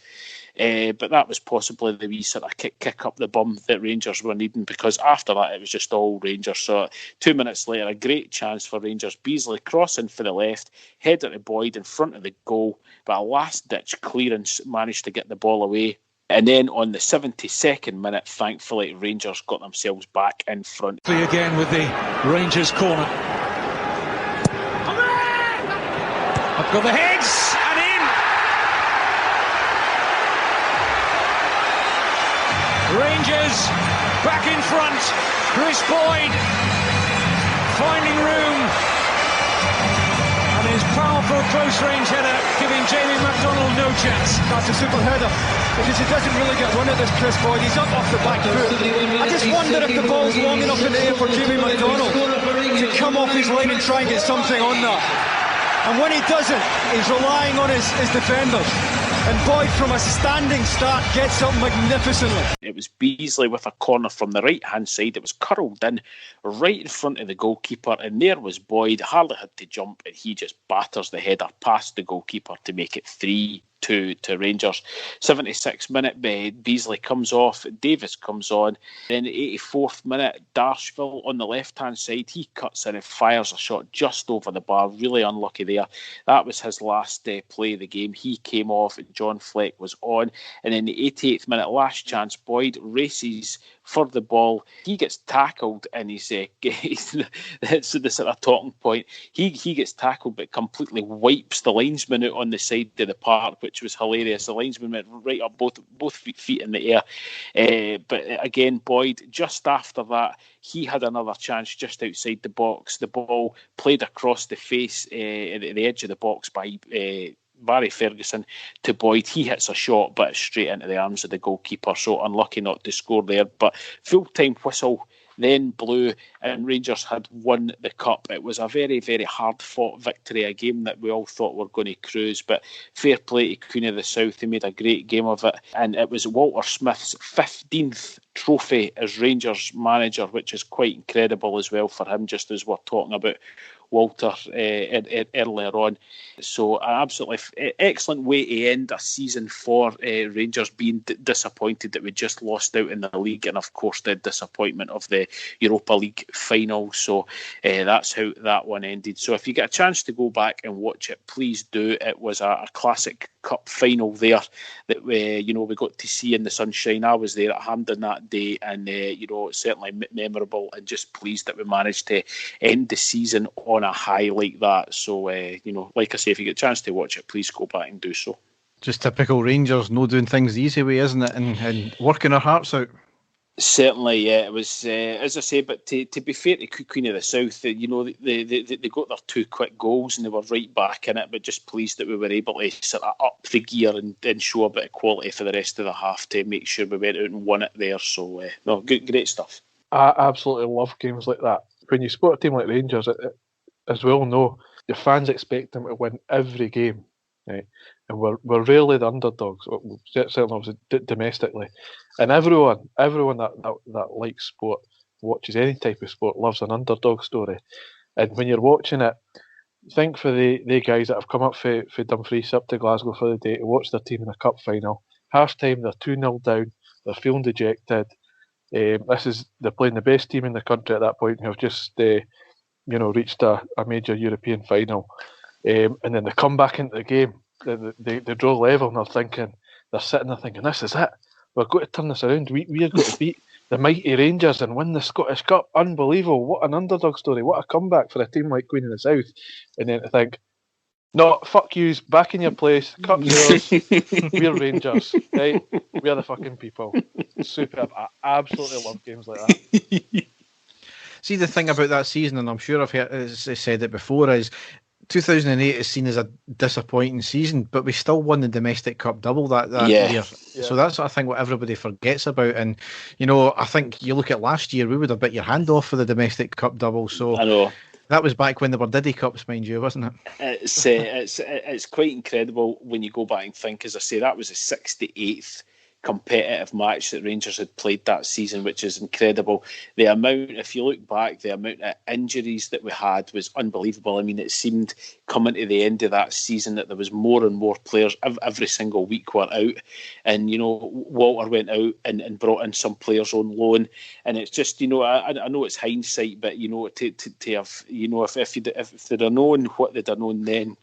But that was possibly the wee sort of kick up the bum that Rangers were needing, because after that it was just all Rangers. So 2 minutes later, a great chance for Rangers. Beasley crossing for the left, header to Boyd in front of the goal, but a last-ditch clearance managed to get the ball away. And then on the 72nd minute, thankfully, Rangers got themselves back in front. Again with the Rangers corner. I've got the heads and in. Rangers back in front. Chris Boyd finding room. And his powerful close-range header giving Jamie McDonald no chance. That's a super header, because he doesn't really get run at this Chris Boyd. He's up off the back foot. I just wonder if the ball's long enough in the air for Jamie McDonald to come off his line and try and get something on that. And when he doesn't, he's relying on his defenders. And Boyd, from a standing start, gets up magnificently. It was Beasley with a corner from the right-hand side. It was curled in right in front of the goalkeeper. And there was Boyd. Hardly had to jump, and he just batters the header past the goalkeeper to make it 3-2 to Rangers. 76th minute, Beasley comes off, Davis comes on. Then 84th minute, Darshville on the left-hand side, he cuts in and fires a shot just over the bar. Really unlucky there. That was his last play of the game. He came off and John Fleck was on. And then the 88th minute, last chance, Boyd races for the ball. He gets tackled, and that's the sort of talking point. He gets tackled but completely wipes the linesman out on the side of the park, which was hilarious. The linesman went right up, both feet in the air. But again, Boyd, just after that, he had another chance just outside the box. The ball played across the face at the edge of the box by Barry Ferguson to Boyd. He hits a shot, but it's straight into the arms of the goalkeeper, so unlucky not to score there. But full-time whistle then blew, and Rangers had won the cup. It was a very, very hard-fought victory, a game that we all thought were going to cruise, but fair play to Queen of the South. He made a great game of it, and it was Walter Smith's 15th trophy as Rangers manager, which is quite incredible as well for him, just as we're talking about Walter earlier on. So an absolutely excellent way to end a season for Rangers, being disappointed that we just lost out in the league, and of course the disappointment of the Europa League final. So that's how that one ended. So if you get a chance to go back and watch it, please do. It was a classic cup final there that we got to see in the sunshine. I was there at Hampden that day, and certainly memorable, and just pleased that we managed to end the season on a high like that. So like I say, if you get a chance to watch it, please go back and do so. Just typical Rangers, no doing things the easy way, isn't it? And working our hearts out. Certainly, yeah. It was, as I say, but to be fair to Queen of the South, they got their 2 quick goals and they were right back in it, but just pleased that we were able to sort of up the gear and show a bit of quality for the rest of the half to make sure we went out and won it there. So, great stuff. I absolutely love games like that. When you support a team like Rangers, as we all know, the fans expect them to win every game, right? And we're rarely the underdogs, certainly obviously domestically. And everyone that likes sport, watches any type of sport, loves an underdog story. And when you're watching it, think for the guys that have come up for Dumfries up to Glasgow for the day to watch their team in a cup final. Half time, they're 2-0 down, they're feeling dejected. They're playing the best team in the country at that point, who have just reached a major European final. And then they come back into the game. They draw level, and they're sitting there thinking, this is it. We're going to turn this around. We're going to beat the mighty Rangers and win the Scottish Cup. Unbelievable. What an underdog story. What a comeback for a team like Queen of the South. And then to think, no, fuck yous, back in your place. Cup's yours. We're Rangers. Right? We're the fucking people. Superb. I absolutely love games like that. See, the thing about that season, and I'm sure I've said it before, is 2008 is seen as a disappointing season, but we still won the domestic cup double that year. Yeah. So that's I think what everybody forgets about. And I think you look at last year, we would have bit your hand off for the domestic cup double. So I know that was back when there were Diddy Cups, mind you, wasn't it? It's quite incredible when you go back and think. As I say, that was the 68th competitive match that Rangers had played that season, which is incredible. The amount, if you look back, the amount of injuries that we had was unbelievable. I mean, it seemed coming to the end of that season that there was more and more players every single week were out, and Walter went out and brought in some players on loan, and it's just I know it's hindsight, but to have if they'd have known what they'd have known then,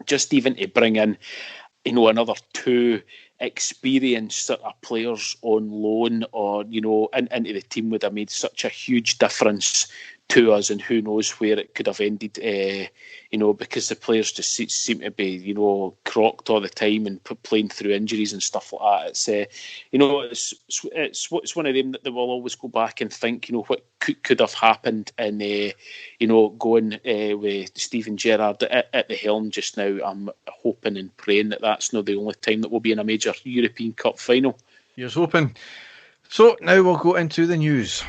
just even to bring in another 2 experienced sort of players on loan or into the team would have made such a huge difference to us, and who knows where it could have ended, because the players just seem to be, crocked all the time and playing through injuries and stuff like that. It's one of them that they will always go back and think, what could have happened, and going with Steven Gerrard at the helm just now. I'm hoping and praying that that's not the only time that we'll be in a major European Cup final. Here's hoping. So now we'll go into the news.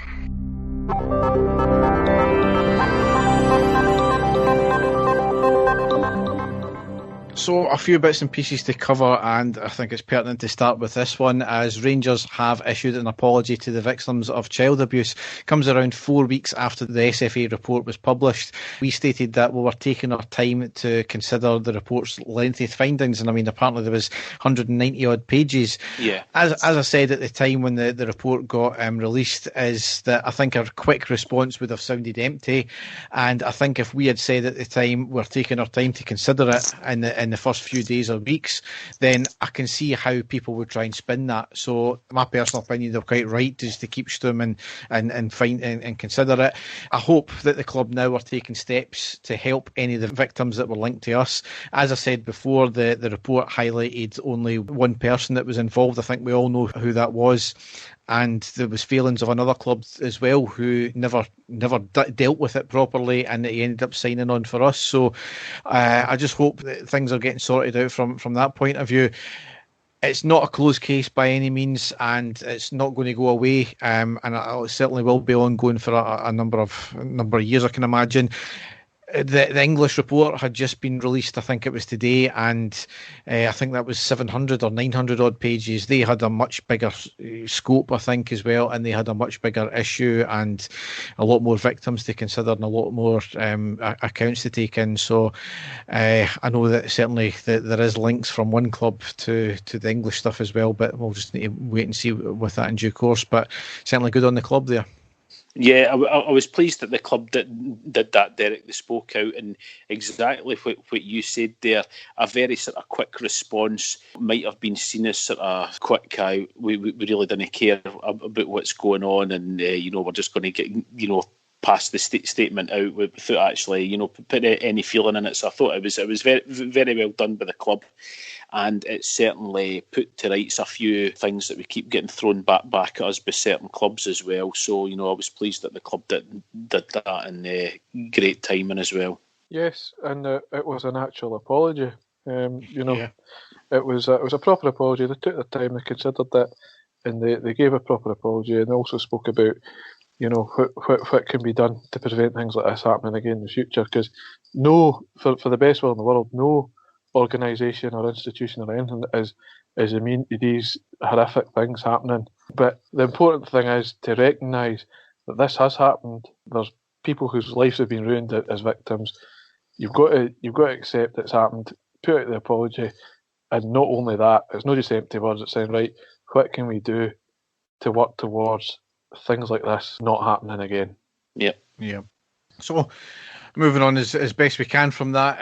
So a few bits and pieces to cover, and I think it's pertinent to start with this one, as Rangers have issued an apology to the victims of child abuse. Comes around 4 weeks after the SFA report was published. We stated that we were taking our time to consider the report's lengthy findings, and I mean, apparently there was 190 odd pages. Yeah. As I said at the time when the report got released, is that I think our quick response would have sounded empty, and I think if we had said at the time we're taking our time to consider it in the first few days or weeks, then I can see how people would try and spin that. So my personal opinion, they're quite right just to keep stum and find and consider it. I hope that the club now are taking steps to help any of the victims that were linked to us. As I said before, the report highlighted only one person that was involved. I think we all know who that was. And there was feelings of another club as well who never dealt with it properly, and he ended up signing on for us. So I just hope that things are getting sorted out from that point of view. It's not a closed case by any means, and it's not going to go away. And it certainly will be ongoing for a number of years, I can imagine. The English report had just been released, I think it was today, and I think that was 700 or 900 odd pages. They had a much bigger scope, I think, as well, and they had a much bigger issue and a lot more victims to consider and a lot more accounts to take in. So I know that certainly there is links from one club to the English stuff as well, but we'll just need to wait and see with that in due course. But certainly good on the club there. Yeah, I was pleased that the club did that, Derek. They spoke out, and exactly what you said there, a very sort of quick response might have been seen as sort of quick. We really didn't care about what's going on, and we're just going to get pass the statement out without actually put any feeling in it. So I thought it was very, very well done by the club. And it certainly put to rights a few things that we keep getting thrown back at us by certain clubs as well. So, I was pleased that the club did that, and great timing as well. Yes, and it was an actual apology. Yeah. It was a proper apology. They took their time, they considered it, and they gave a proper apology, and also spoke about what can be done to prevent things like this happening again in the future. Because for the best will in the world, no organisation or institution or anything is immune to these horrific things happening. But the important thing is to recognise that this has happened. There's people whose lives have been ruined as victims. You've got to accept it's happened, put out the apology, and not only that, it's not just empty words. It's saying, right, what can we do to work towards things like this not happening again? Yeah. So, moving on as best we can from that,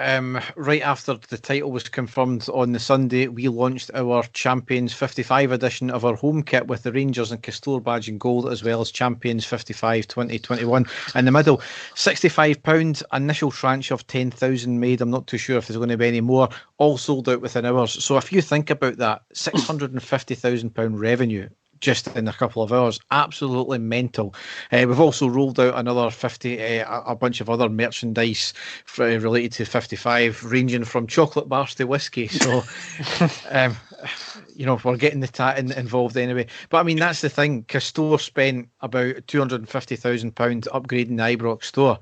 right after the title was confirmed on the Sunday, we launched our Champions 55 edition of our home kit with the Rangers and Castore badge in gold, as well as Champions 55 2021 in the middle. £65 initial tranche of 10,000 made. I'm not too sure if there's going to be any more. All sold out within hours. So if you think about that, £650,000 revenue just in a couple of hours. Absolutely mental. We've also rolled out another 50, a bunch of other merchandise related to 55, ranging from chocolate bars to whiskey. So, we're getting the tat involved anyway. But I mean, that's the thing. Castore spent about £250,000 upgrading the Ibrox store.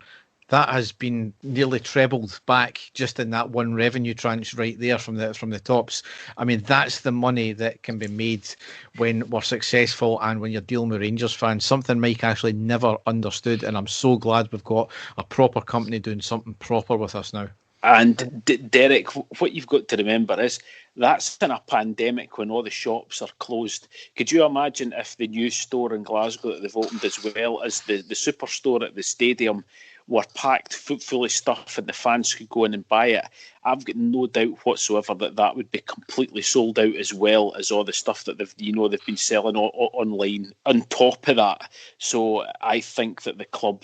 That has been nearly trebled back just in that one revenue tranche right there from the tops. I mean, that's the money that can be made when we're successful and when you're dealing with Rangers fans. Something Mike actually never understood, and I'm so glad we've got a proper company doing something proper with us now. And Derek, what you've got to remember is that's in a pandemic when all the shops are closed. Could you imagine if the new store in Glasgow that they've opened, as well as the superstore at the stadium, were packed full of stuff and the fans could go in and buy it? I've got no doubt whatsoever that would be completely sold out, as well as all the stuff that they've been selling online on top of that. So I think that the club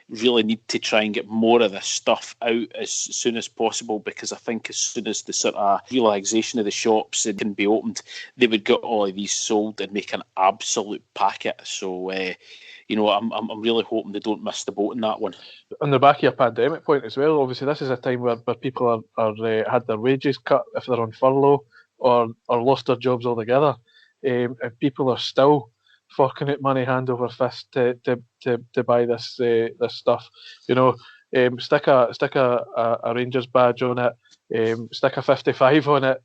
really need to try and get more of this stuff out as soon as possible, because I think as soon as the sort of realisation of the shops can be opened, they would get all of these sold and make an absolute packet. So I'm really hoping they don't miss the boat in that one. On the back of your pandemic point as well, obviously this is a time where people are had their wages cut if they're on furlough or lost their jobs altogether, and people are still forking out money hand over fist to buy this stuff. Stick a Rangers badge on it, stick a 55 on it,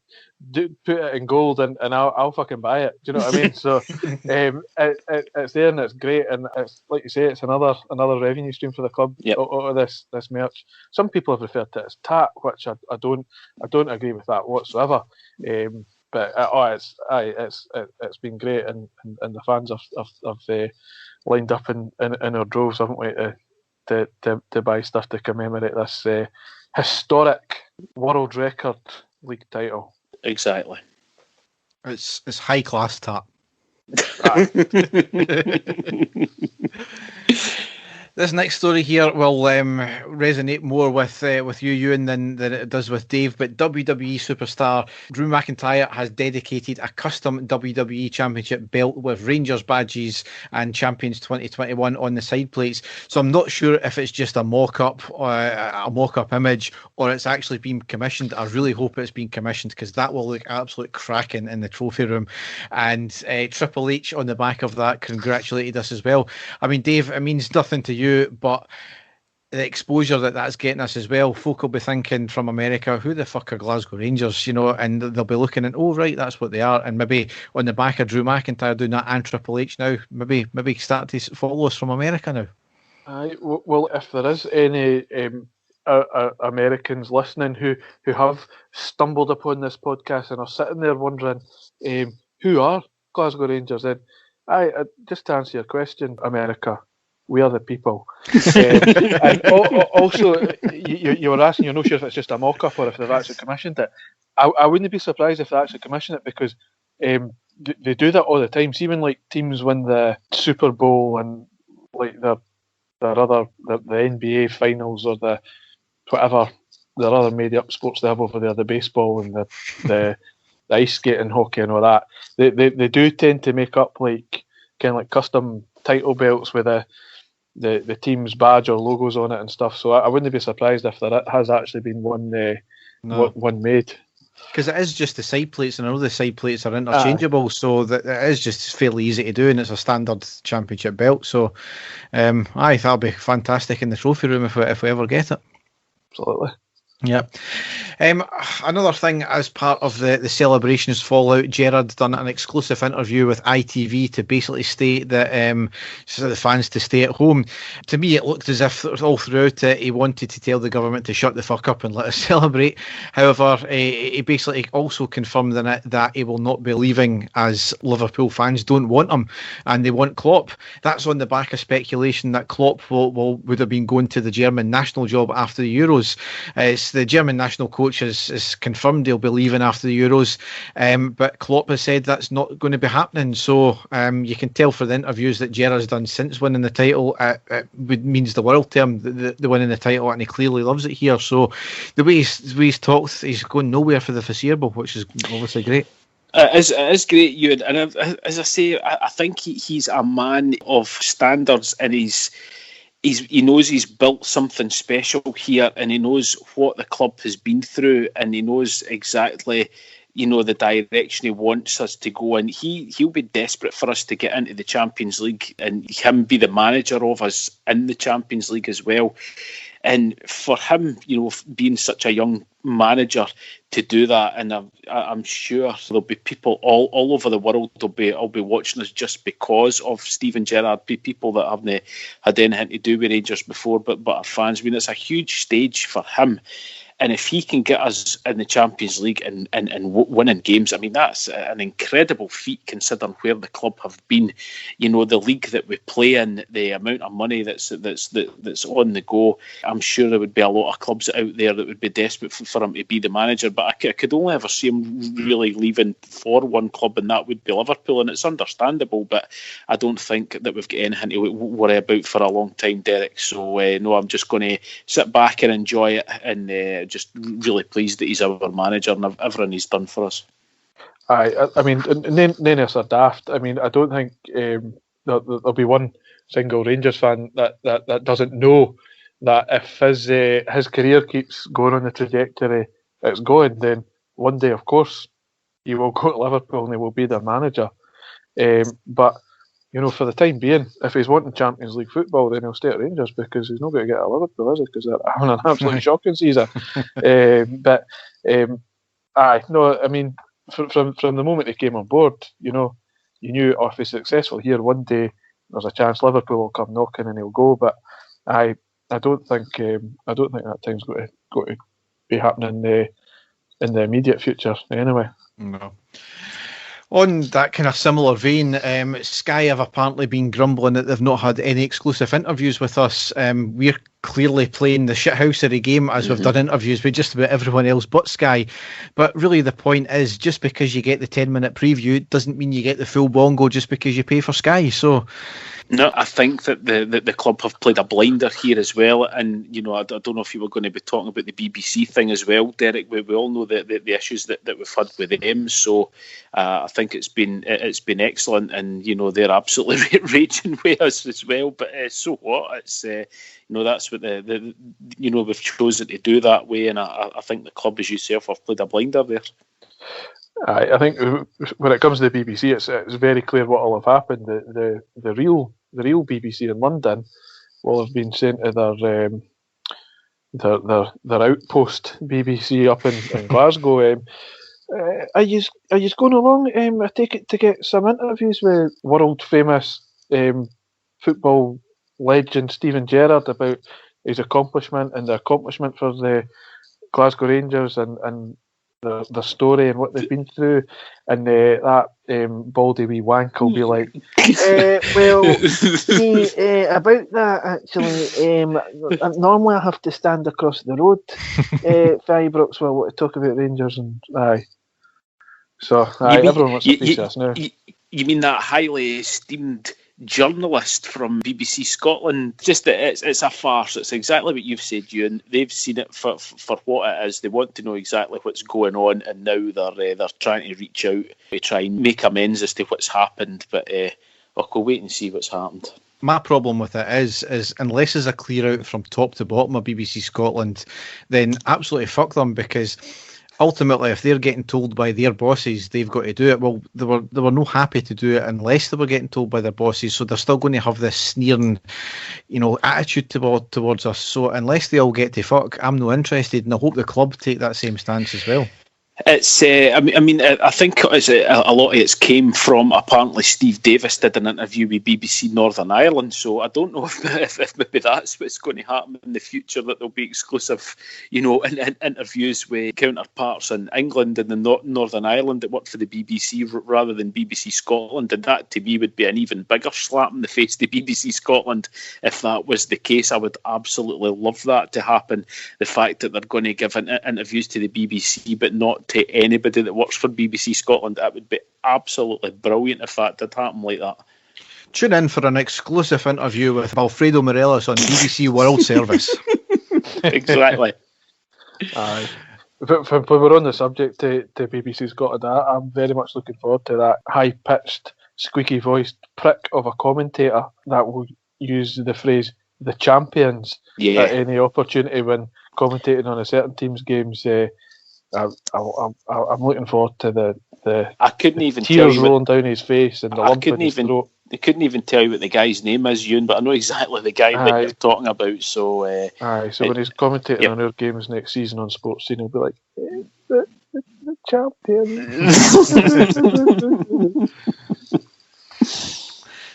put it in gold, and I'll fucking buy it. Do you know what I mean? So it's there and it's great, and it's like you say, it's another revenue stream for the club. Yep. Out of this merch. Some people have referred to it as tat, which I don't agree with that whatsoever. But it's been great, and the fans have lined up in our droves, haven't we, to buy stuff to commemorate this historic world record league title. Exactly. It's high class tat. This next story here will resonate more with you, Euan, than it does with Dave. But WWE superstar Drew McIntyre has dedicated a custom WWE Championship belt with Rangers badges and Champions 2021 on the side plates. So I'm not sure if it's just a mock-up image, or it's actually been commissioned. I really hope it's been commissioned, because that will look absolute cracking in the trophy room. And Triple H on the back of that congratulated us as well. I mean, Dave, it means nothing to you, but the exposure that's getting us as well, folk will be thinking from America, who the fuck are Glasgow Rangers, and they'll be looking at, oh right, that's what they are, and maybe on the back of Drew McIntyre doing that and Triple H now, maybe start to follow us from America now. Well, if there is any Americans listening who have stumbled upon this podcast and are sitting there wondering who are Glasgow Rangers, then just to answer your question, America, we are the people. And also, you were asking, you're not sure if it's just a mock-up or if they've actually commissioned it. I wouldn't be surprised if they actually commissioned it, because they do that all the time. See, when like teams win the Super Bowl and like the NBA finals or the whatever the other made-up sports they have over there, the baseball and the ice skating, hockey and all that, they do tend to make up like kind of like custom title belts with the team's badge or logos on it and stuff. So I wouldn't be surprised if there has actually been one made. Because it is just the side plates, and I know the side plates are interchangeable, so that it is just fairly easy to do, and it's a standard championship belt. So, that'll be fantastic in the trophy room if we ever get it. Absolutely. Yeah. Another thing, as part of the celebrations fallout, Gerrard done an exclusive interview with ITV to basically state that the fans to stay at home. To me, it looked as if all throughout it he wanted to tell the government to shut the fuck up and let us celebrate. However, he basically also confirmed in it that he will not be leaving, as Liverpool fans don't want him and they want Klopp. That's on the back of speculation that Klopp would have been going to the German national job after the Euros. It's the German national coach has confirmed he'll be leaving after the Euros, but Klopp has said that's not going to be happening. So you can tell for the interviews that Gerrard's done since winning the title, it means the world to him, the winning the title, and he clearly loves it here. So the way he's talked, he's going nowhere for the foreseeable, which is obviously great. It is great, Euan, and as I say, I think he's a man of standards, and he knows he's built something special here, and he knows what the club has been through, and he knows exactly, the direction he wants us to go in. He'll be desperate for us to get into the Champions League, and him be the manager of us in the Champions League as well. And for him, being such a young manager to do that, and I'm sure there'll be people all over the world will be watching us just because of Steven Gerrard, people that haven't had anything to do with Rangers before, but are fans. I mean, it's a huge stage for him. And if he can get us in the Champions League and winning games, I mean, that's an incredible feat considering where the club have been. The league that we play in, the amount of money that's on the go. I'm sure there would be a lot of clubs out there that would be desperate for him to be the manager. But I could only ever see him really leaving for one club, and that would be Liverpool. And it's understandable, but I don't think that we've got anything to worry about for a long time, Derek. So, no, I'm just going to sit back and enjoy it, and just really pleased that he's our manager and everything he's done for us. I mean, none of us are daft. I mean, I don't think there'll be one single Rangers fan that doesn't know that if his career keeps going on the trajectory it's going, then one day, of course, he will go to Liverpool and he will be their manager. But for the time being, if he's wanting Champions League football, then he'll stay at Rangers, because he's not going to get at Liverpool, is he? Because they're having an absolute shocking season. No, I mean, from the moment he came on board, you knew if he's successful here, one day there's a chance Liverpool will come knocking and he'll go. But I don't think that time's going to be happening in the immediate future anyway. No. On that kind of similar vein, Sky have apparently been grumbling that they've not had any exclusive interviews with us. We're clearly playing the shithousery game as we've done interviews with just about everyone else but Sky. But really the point is, just because you get the 10-minute preview doesn't mean you get the full bongo just because you pay for Sky. So no, I think that the club have played a blinder here as well, and I don't know if you were going to be talking about the BBC thing as well, Derek. We all know the issues that we've had with them, so I think it's been excellent, and they're absolutely raging with us as well. But so what? It's that's what we've chosen to do that way, and I think the club, as you yourself, have played a blinder there. I think when it comes to the BBC, it's very clear what will have happened. The real BBC in London will have been sent to their outpost BBC up in Glasgow. Are you going along? I take it to get some interviews with world famous football legend Steven Gerrard about his accomplishment and the accomplishment for the Glasgow Rangers and the story and what they've been through, and that baldy wee wank will be like, about that actually, normally I have to stand across the road for Ibrox while I want to talk about Rangers, and everyone wants a piece of us now. You mean that highly esteemed journalist from BBC Scotland? Just that it's a farce. It's exactly what you've said, Euan. They've seen it for what it is. They want to know exactly what's going on, and now they're trying to reach out to try and make amends as to what's happened. But we'll wait and see what's happened. My problem with it is unless there's a clear out from top to bottom of BBC Scotland, then absolutely fuck them, because ultimately, if they're getting told by their bosses they've got to do it, well, they were no happy to do it unless they were getting told by their bosses. So they're still going to have this sneering, attitude towards us. So unless they all get to fuck, I'm not interested, and I hope the club take that same stance as well. It's. I think a lot of it came from, apparently Steve Davis did an interview with BBC Northern Ireland. So I don't know if maybe that's what's going to happen in the future, that there'll be exclusive, interviews with counterparts in England and the Northern Ireland that work for the BBC rather than BBC Scotland. And that, to me, would be an even bigger slap in the face to BBC Scotland if that was the case. I would absolutely love that to happen. The fact that they're going to give interviews to the BBC but not to anybody that works for BBC Scotland, that would be absolutely brilliant if that did happen like that. Tune in for an exclusive interview with Alfredo Morelos on BBC World Service. Exactly. When we're on the subject to BBC Scotland, I'm very much looking forward to that high-pitched, squeaky-voiced prick of a commentator that will use the phrase "the champions" at any opportunity when commentating on a certain team's games. I'm looking forward to the I couldn't even tears rolling down his face and the lump in his throat. I couldn't even tell you what the guy's name is, Euan, but I know exactly the guy that you're talking about. So, when he's commentating on our games next season on Sports Scene, he'll be like, the champion.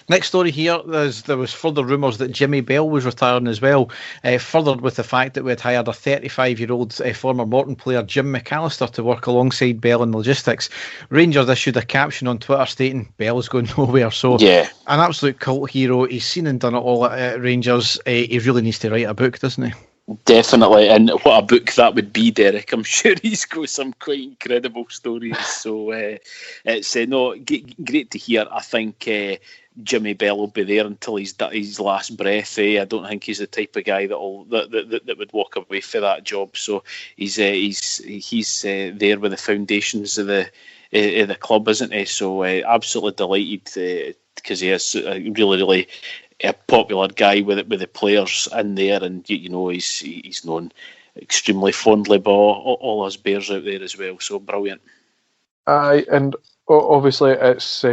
Next story here, there was further rumours that Jimmy Bell was retiring as well, furthered with the fact that we had hired a 35-year-old former Morton player, Jim McAllister, to work alongside Bell in logistics. Rangers issued a caption on Twitter stating, Bell's going nowhere. So, an absolute cult hero. He's seen and done it all at Rangers. He really needs to write a book, doesn't he? Definitely, and what a book that would be, Derek. I'm sure he's got some quite incredible stories. So it's great to hear. I think Jimmy Bell will be there until he's his last breath. I don't think he's the type of guy that would walk away for that job. So he's there with the foundations of the club, isn't he? So absolutely delighted because he is really a popular guy with the players in there, and he's known extremely fondly by all us Bears out there as well. So brilliant. Aye, and obviously it's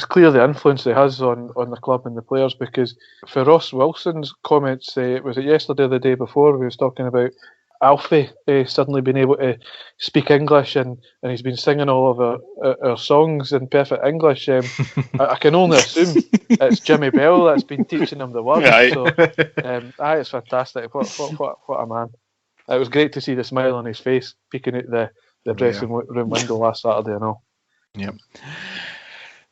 clear the influence he has on the club and the players, because for Ross Wilson's comments, was it yesterday or the day before, we was talking about Alfie suddenly being able to speak English, and he's been singing all of our songs in perfect English. I can only assume it's Jimmy Bell that's been teaching him the words. Right. So, it's fantastic. What a man! It was great to see the smile on his face peeking out the dressing room window last Saturday and all. Yep.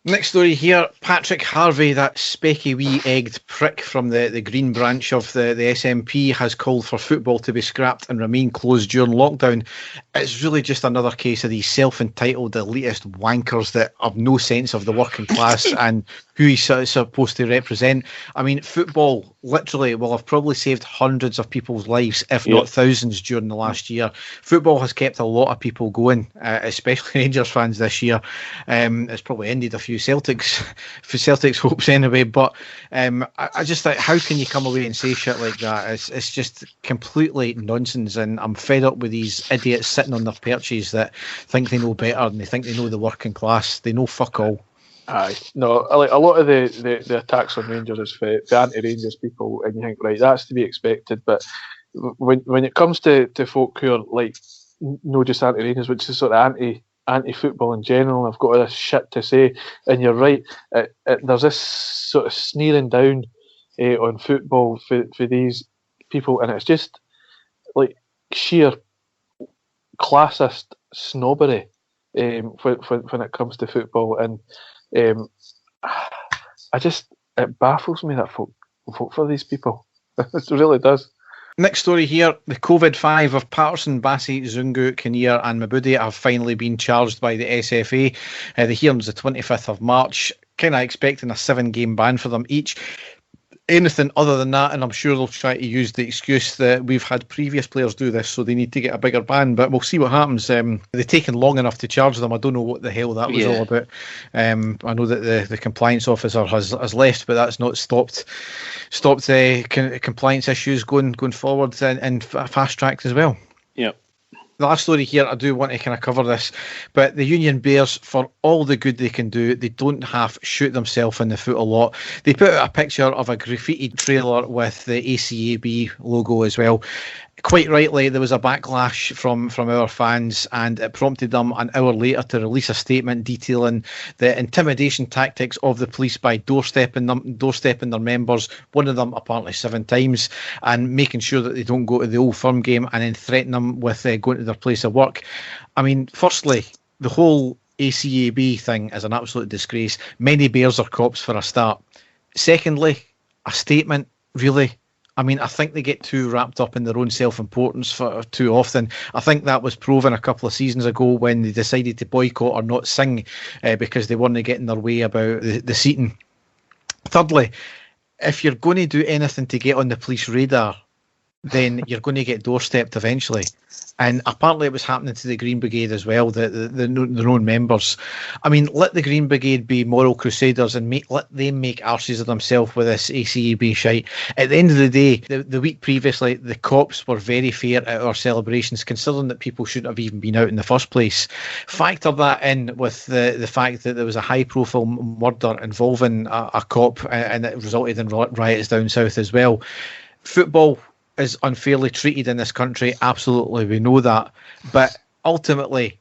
Next story here, Patrick Harvey, that specky wee egged prick from the Green branch of the SNP, has called for football to be scrapped and remain closed during lockdown. It's really just another case of these self-entitled elitist wankers that have no sense of the working class and who he's supposed to represent. I mean, football literally will have probably saved hundreds of people's lives, if not thousands, during the last year. Football has kept a lot of people going, especially Rangers fans this year. It's probably ended a few Celtics hopes anyway, but I just think, how can you come away and say shit like that? It's just completely nonsense, and I'm fed up with these idiots sitting on their perches that think they know better and they think they know the working class. They know fuck all. Aye, no, like a lot of the attacks on Rangers is for the anti-Rangers people, and you think, right, that's to be expected. But when it comes to folk who are like no just anti-Rangers, which is sort of anti-football in general, I've got all this shit to say, and you're right. There's this sort of sneering down on football for these people, and it's just like sheer classist snobbery when it comes to football, and it baffles me that folk for these people. It really does. Next story here, the COVID-5 of Patterson, Bassey, Zungu, Kinnear and Mabudi have finally been charged by the SFA. The hearing's the 25th of March, kind of expecting a 7-game ban for them each. Anything other than that, and I'm sure they'll try to use the excuse that we've had previous players do this, so they need to get a bigger ban, but we'll see what happens. They've taken long enough to charge them. I don't know what the hell that was all about. I know that the compliance officer has left, but that's not stopped compliance issues going forward and fast-tracked as well. Yep. The last story here, I do want to kind of cover this, but the Union Bears, for all the good they can do, they don't half shoot themselves in the foot a lot. They put out a picture of a graffiti trailer with the ACAB logo as well. Quite rightly, there was a backlash from our fans, and it prompted them an hour later to release a statement detailing the intimidation tactics of the police by doorstepping their members, one of them apparently 7 times, and making sure that they don't go to the Old Firm game, and then threaten them with going to their place of work. I mean, firstly, the whole ACAB thing is an absolute disgrace. Many Bears are cops for a start. Secondly, a statement, really? I mean, I think they get too wrapped up in their own self-importance for too often. I think that was proven a couple of seasons ago when they decided to boycott or not sing because they weren't getting their way about the seating. Thirdly, if you're going to do anything to get on the police radar, then you're going to get doorstepped eventually. And apparently it was happening to the Green Brigade as well, their own members. I mean, let the Green Brigade be moral crusaders and let them make arses of themselves with this ACAB shite. At the end of the day, the week previously, the cops were very fair at our celebrations, considering that people shouldn't have even been out in the first place. Factor that in with the fact that there was a high-profile murder involving a cop, and it resulted in riots down south as well. Football is unfairly treated in this country. Absolutely, we know that. But ultimately,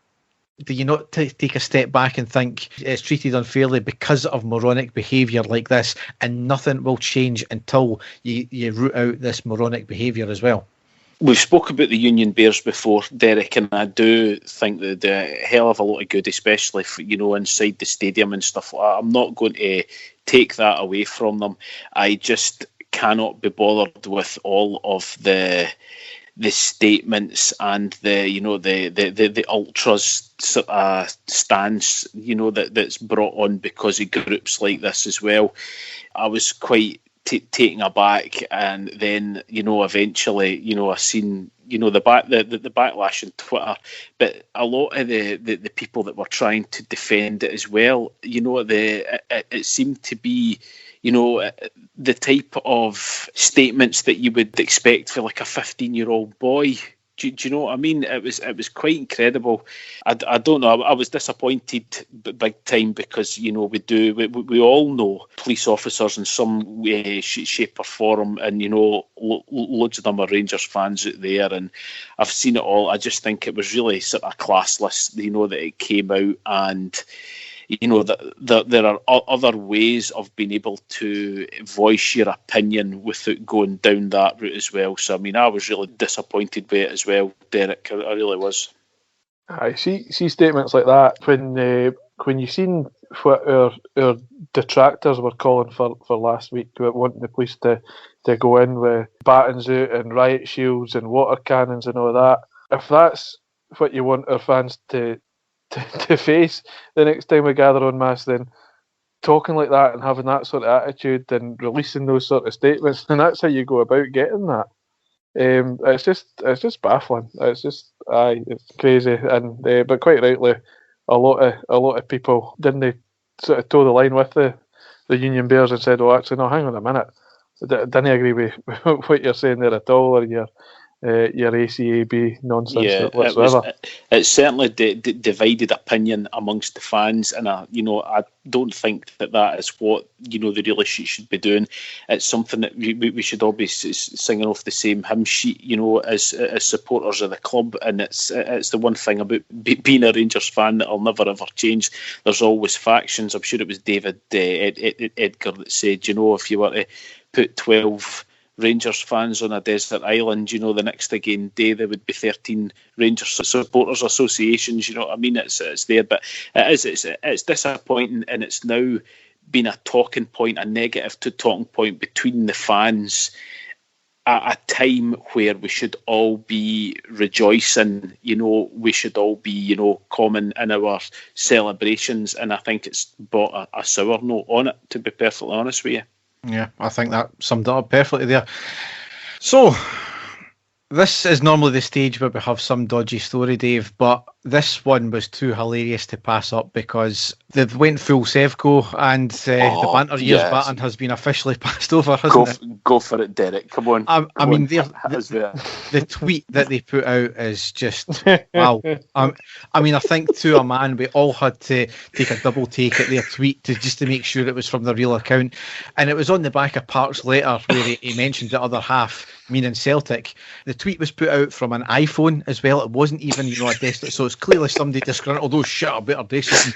do you not take a step back and think it's treated unfairly because of moronic behaviour like this, and nothing will change until you root out this moronic behaviour as well? We've spoke about the Union Bears before, Derek, and I do think that they're a hell of a lot of good, especially for, inside the stadium and stuff like that. I'm not going to take that away from them. I just cannot be bothered with all of the statements and the ultras stance that's brought on because of groups like this as well. I was quite taken aback, and then eventually I seen the backlash on Twitter, but a lot of the people that were trying to defend it as well, it seemed to be the type of statements that you would expect for like a 15-year-old boy. Do you know what I mean? It was quite incredible. I don't know. I was disappointed big time because we all know police officers in some way, shape or form, and loads of them are Rangers fans out there, and I've seen it all. I just think it was really sort of classless. That it came out, and that there are other ways of being able to voice your opinion without going down that route as well. So, I mean, I was really disappointed by it as well, Derek. I really was. I see statements like that when you seen what our detractors were calling for last week, wanting the police to go in with batons out and riot shields and water cannons and all that. If that's what you want our fans to face the next time we gather en masse, then talking like that and having that sort of attitude and releasing those sort of statements, and that's how you go about getting that. It's just baffling. It's crazy, and but quite rightly, a lot of people didn't sort of toe the line with the Union Bears and said, "Oh, actually, no, hang on a minute, didn't agree with what you're saying there at all, or your ACAB nonsense whatsoever." It certainly divided opinion amongst the fans, and I don't think that is what they really should be doing. It's something that we should all be singing off the same hymn sheet, as supporters of the club, and it's the one thing about being a Rangers fan that'll never ever change. There's always factions. I'm sure it was David Edgar that said, if you were to put 12 Rangers fans on a desert island, the next again day there would be 13 Rangers supporters associations. You know what I mean? It's there, but it's disappointing, and it's now been a talking point, a negative talking point between the fans at a time where we should all be rejoicing. We should all be common in our celebrations, and I think it's brought a sour note on it, to be perfectly honest with you. Yeah, I think that summed it up perfectly there. So, this is normally the stage where we have some dodgy story, Dave, but this one was too hilarious to pass up because they've went full Sevco, and the banter years baton has been officially passed over, hasn't it? Go for it, Derek. Come on. The tweet that they put out is just, wow. I think to a man, we all had to take a double take at their tweet just to make sure it was from the real account. And it was on the back of Park's letter where he mentioned the other half, meaning Celtic. The tweet was put out from an iPhone as well. It wasn't even, a desktop, so it's clearly somebody disgruntled. Oh shit, I better do something.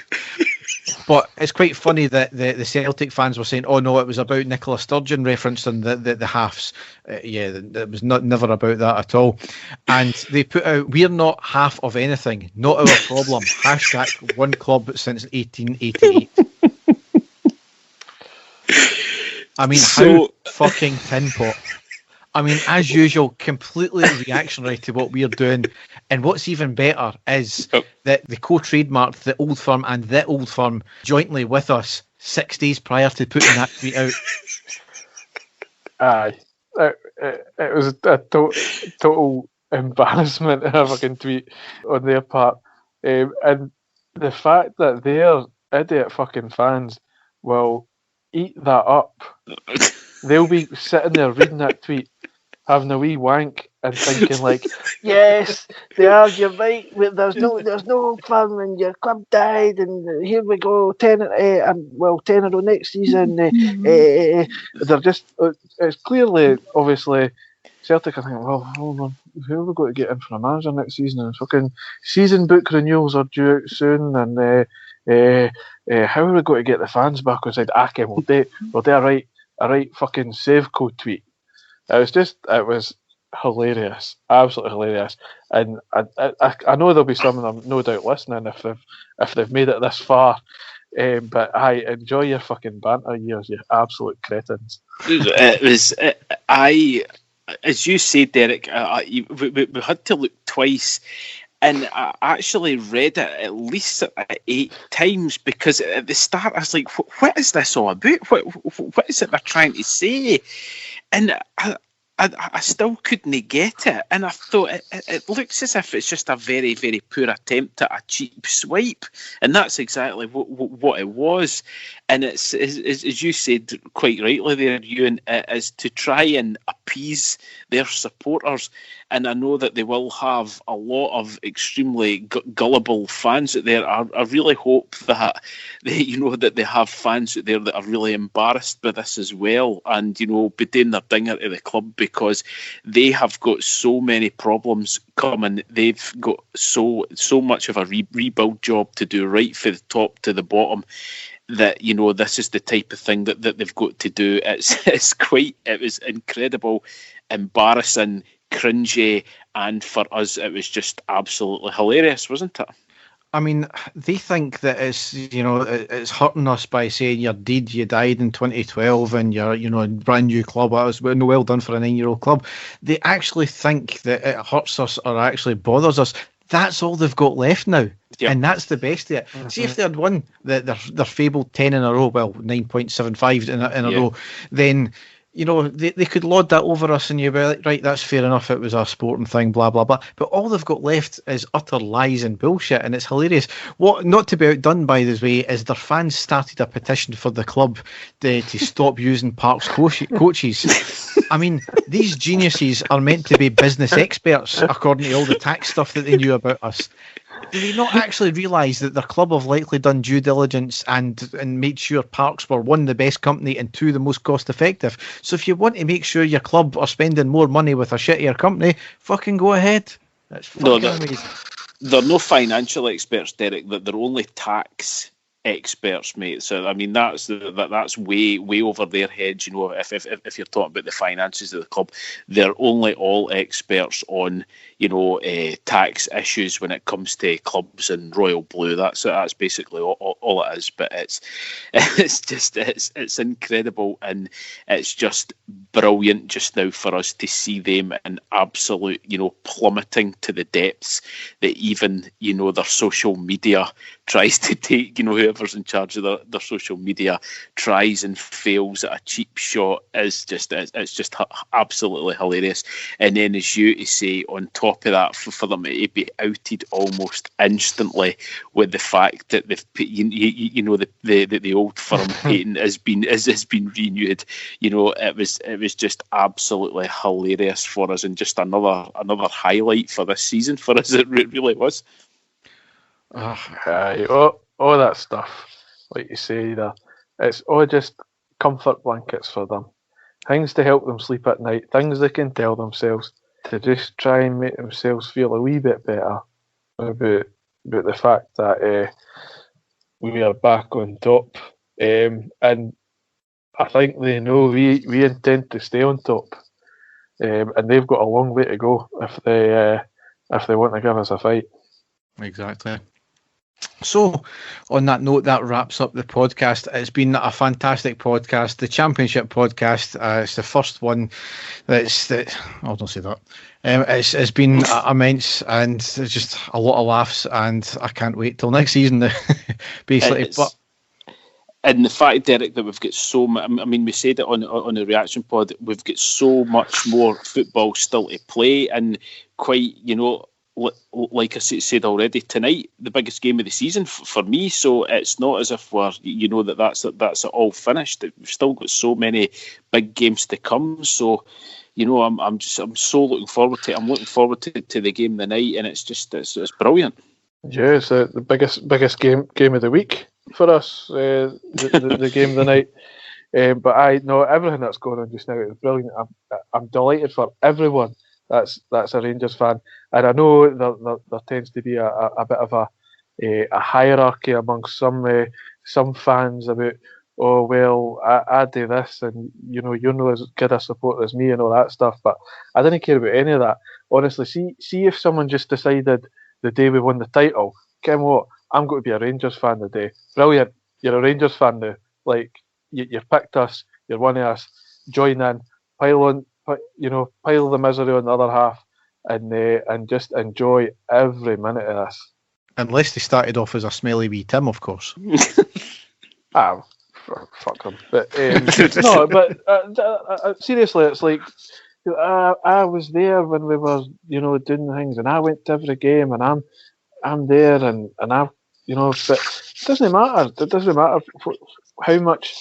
But it's quite funny that the Celtic fans were saying, "Oh no, it was about Nicola Sturgeon," referencing the halves. It was never about that at all. And they put out, "We're not half of anything. Not our problem. # one club since 1888." I mean, how fucking tin pot. I mean, as usual, completely reactionary to what we're doing. And what's even better is that they co-trademarked the Old Firm and the Old Firm jointly with us 6 days prior to putting that tweet out. Aye. it was a total embarrassment to have a fucking tweet on their part, and the fact that their idiot fucking fans will eat that up. They'll be sitting there reading that tweet, having a wee wank and thinking like, yes, you're right. There's no fun when your club died, and here we go, 10 in a row next season. They're just, it's clearly, obviously, Celtic are thinking, well, hold on, who are we going to get in for a manager next season? And fucking season book renewals are due out soon, and how are we going to get the fans back on side? We'll do a right fucking save code tweet. It was hilarious, absolutely hilarious. And I know there'll be some of them, no doubt, listening if they've made it this far. But I enjoy your fucking banter years, you absolute cretins. As you said, Derek, we had to look twice. And I actually read it at least 8 times, because at the start I was like, what is this all about? What is it they're trying to say? And I still couldn't get it. And I thought it looks as if it's just a very, very poor attempt at a cheap swipe. And that's exactly what it was. And it's, as you said quite rightly there, Euan, is to try and appease their supporters. And I know that they will have a lot of extremely gullible fans out there. I really hope that that they have fans out there that are really embarrassed by this as well, and be doing their dinger to the club, because they have got so many problems coming. They've got so much of a rebuild job to do, right from the top to the bottom, that this is the type of thing that they've got to do. It was incredible, embarrassing, cringy, and for us it was just absolutely hilarious, wasn't it? I mean, they think that it's hurting us by saying you died in 2012 and you're a brand new club. That was well done for a 9-year-old club. They actually think that it hurts us or actually bothers us. That's all they've got left now. Yep. And that's the best of it. Mm-hmm. See, if they had won their fabled 10 in a row, 9.75 in a row, then they could lord that over us, and you'd be like, right, that's fair enough, it was a sporting thing, blah, blah, blah. But all they've got left is utter lies and bullshit, and it's hilarious. What, not to be outdone, by the way, is their fans started a petition for the club to stop using Park's coaches. I mean, these geniuses are meant to be business experts, according to all the tax stuff that they knew about us. Do they not actually realise that their club have likely done due diligence and made sure Parks were, 1, the best company, and 2, the most cost effective? So if you want to make sure your club are spending more money with a shittier company, fucking go ahead. That's fucking amazing. They're no financial experts, Derek. They're only tax experts, mate. So I mean, that's way over their heads. If you're talking about the finances of the club, they're only all experts on tax issues when it comes to clubs and Royal Blue. That's basically all it is. But it's incredible, and it's just brilliant just now for us to see them in absolute plummeting to the depths that even their social media tries to take. Whoever's in charge of their social media tries and fails at a cheap shot. It's just absolutely hilarious. And then, as you say, on top of that, for them to be outed almost instantly with the fact that they've the old firm patent has been renewed. It was just absolutely hilarious for us, and just another highlight for this season for us. It really was. All that stuff, like you say, it's all just comfort blankets for them. Things to help them sleep at night, things they can tell themselves to just try and make themselves feel a wee bit better about the fact that we are back on top. And I think they know we intend to stay on top. And they've got a long way to go if they want to give us a fight. Exactly. So, on that note, that wraps up the podcast. It's been a fantastic podcast, the Championship podcast. It's the first one I don't say that. It's been immense, and there's just a lot of laughs, and I can't wait till next season, basically. And the fact, Derek, that we've got we said it on the reaction pod, we've got so much more football still to play, and quite, like I said already, tonight, the biggest game of the season for me, so it's not as if we're, that's all finished. We've still got so many big games to come, so, I'm so looking forward to it. I'm looking forward to the game tonight, and it's brilliant. Yeah, it's the biggest game of the week for us, the game of the night. But I know everything that's going on just now is brilliant. I'm delighted for everyone that's a Rangers fan, and I know there tends to be a bit of a hierarchy amongst some fans about, oh well, I do this, and you're as good a supporter as me and all that stuff. But I didn't care about any of that. Honestly, see if someone just decided the day we won the title, Ken, what? I'm going to be a Rangers fan today. Brilliant. You're a Rangers fan now. Like, you've picked us. You're one of us. Join in. Pile the misery on the other half, and just enjoy every minute of this. Unless they started off as a smelly wee Tim, of course. Fuck them. But no, but seriously, it's like, I was there when we were, doing things, and I went to every game, and I'm there, and I, but it doesn't matter. It doesn't matter how much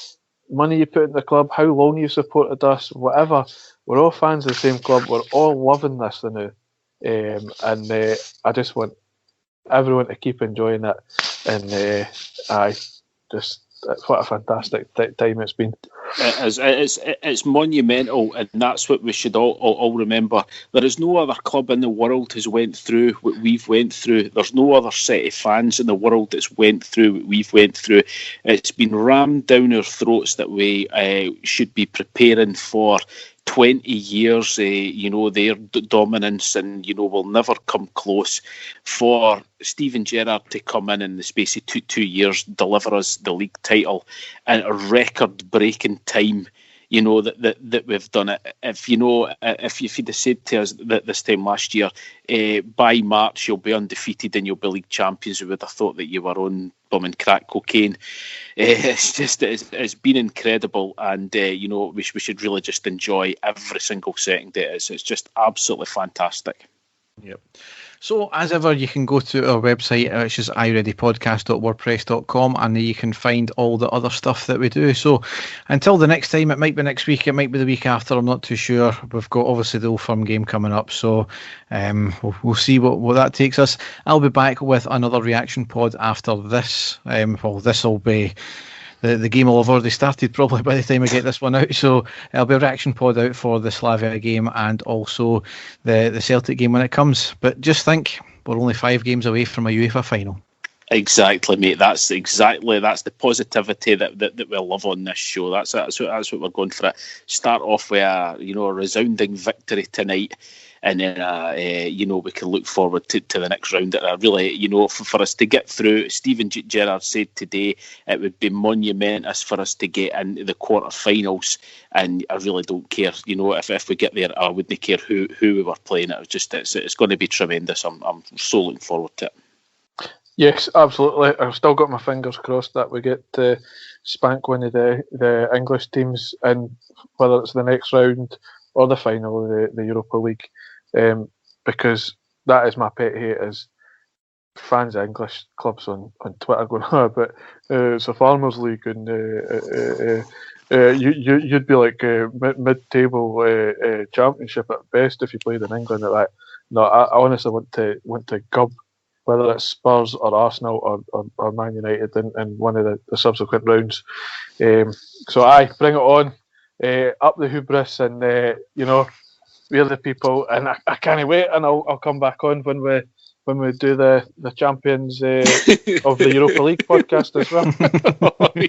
money you put in the club, how long you supported us, whatever. We're all fans of the same club. We're all loving this now, and I just want everyone to keep enjoying it. And what a fantastic time it's been. It's monumental, and that's what we should all remember. There is no other club in the world has went through what we've went through. There's no other set of fans in the world that's went through what we've went through. It's been rammed down our throats that we should be preparing for 20 years, their dominance, and, we'll never come close. For Steven Gerrard to come in the space of two years, deliver us the league title in a record-breaking time, that we've done it. If you'd have said to us that this time last year, by March you'll be undefeated and you'll be league champions, we would have thought that you were on bumming crack cocaine. It's been incredible, and we should really just enjoy every single second it is. It's just absolutely fantastic. Yep. So, as ever, you can go to our website, which is ireadypodcast.wordpress.com, and there you can find all the other stuff that we do. So, until the next time, it might be next week, it might be the week after, I'm not too sure. We've got, obviously, the Old Firm game coming up, so we'll see what that takes us. I'll be back with another reaction pod after this. This will be... The game will have already started probably by the time I get this one out, so there'll be a reaction pod out for the Slavia game and also the Celtic game when it comes. But just think, we're only 5 games away from a UEFA final. Exactly, mate. That's the positivity that we love on this show. That's what we're going for. Start off with a resounding victory tonight. And then, we can look forward to the next round. Really, for us to get through, Steven Gerrard said today it would be monumentous for us to get into the quarterfinals. And I really don't care, if we get there, I wouldn't care who we were playing. It's going to be tremendous. I'm so looking forward to it. Yes, absolutely. I've still got my fingers crossed that we get to spank one of the English teams in, whether it's the next round or the final of the Europa League. Because that is my pet hate, is fans of English clubs on Twitter going, but it's a Farmers League, and you'd be like mid-table championship at best if you played in England at that. No, I honestly want to gub, whether it's Spurs or Arsenal or Man United in one of the subsequent rounds. So bring it on, up the hubris, and we're the people, and I can't wait, and I'll come back on when we do the champions of the Europa League podcast as well.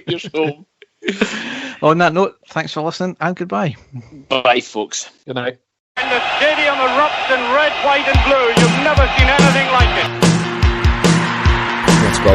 You're so... On that note, thanks for listening, and goodbye. Bye, folks. Good night. And the stadium erupts in red, white, and blue. You've never seen anything like it. Let's go.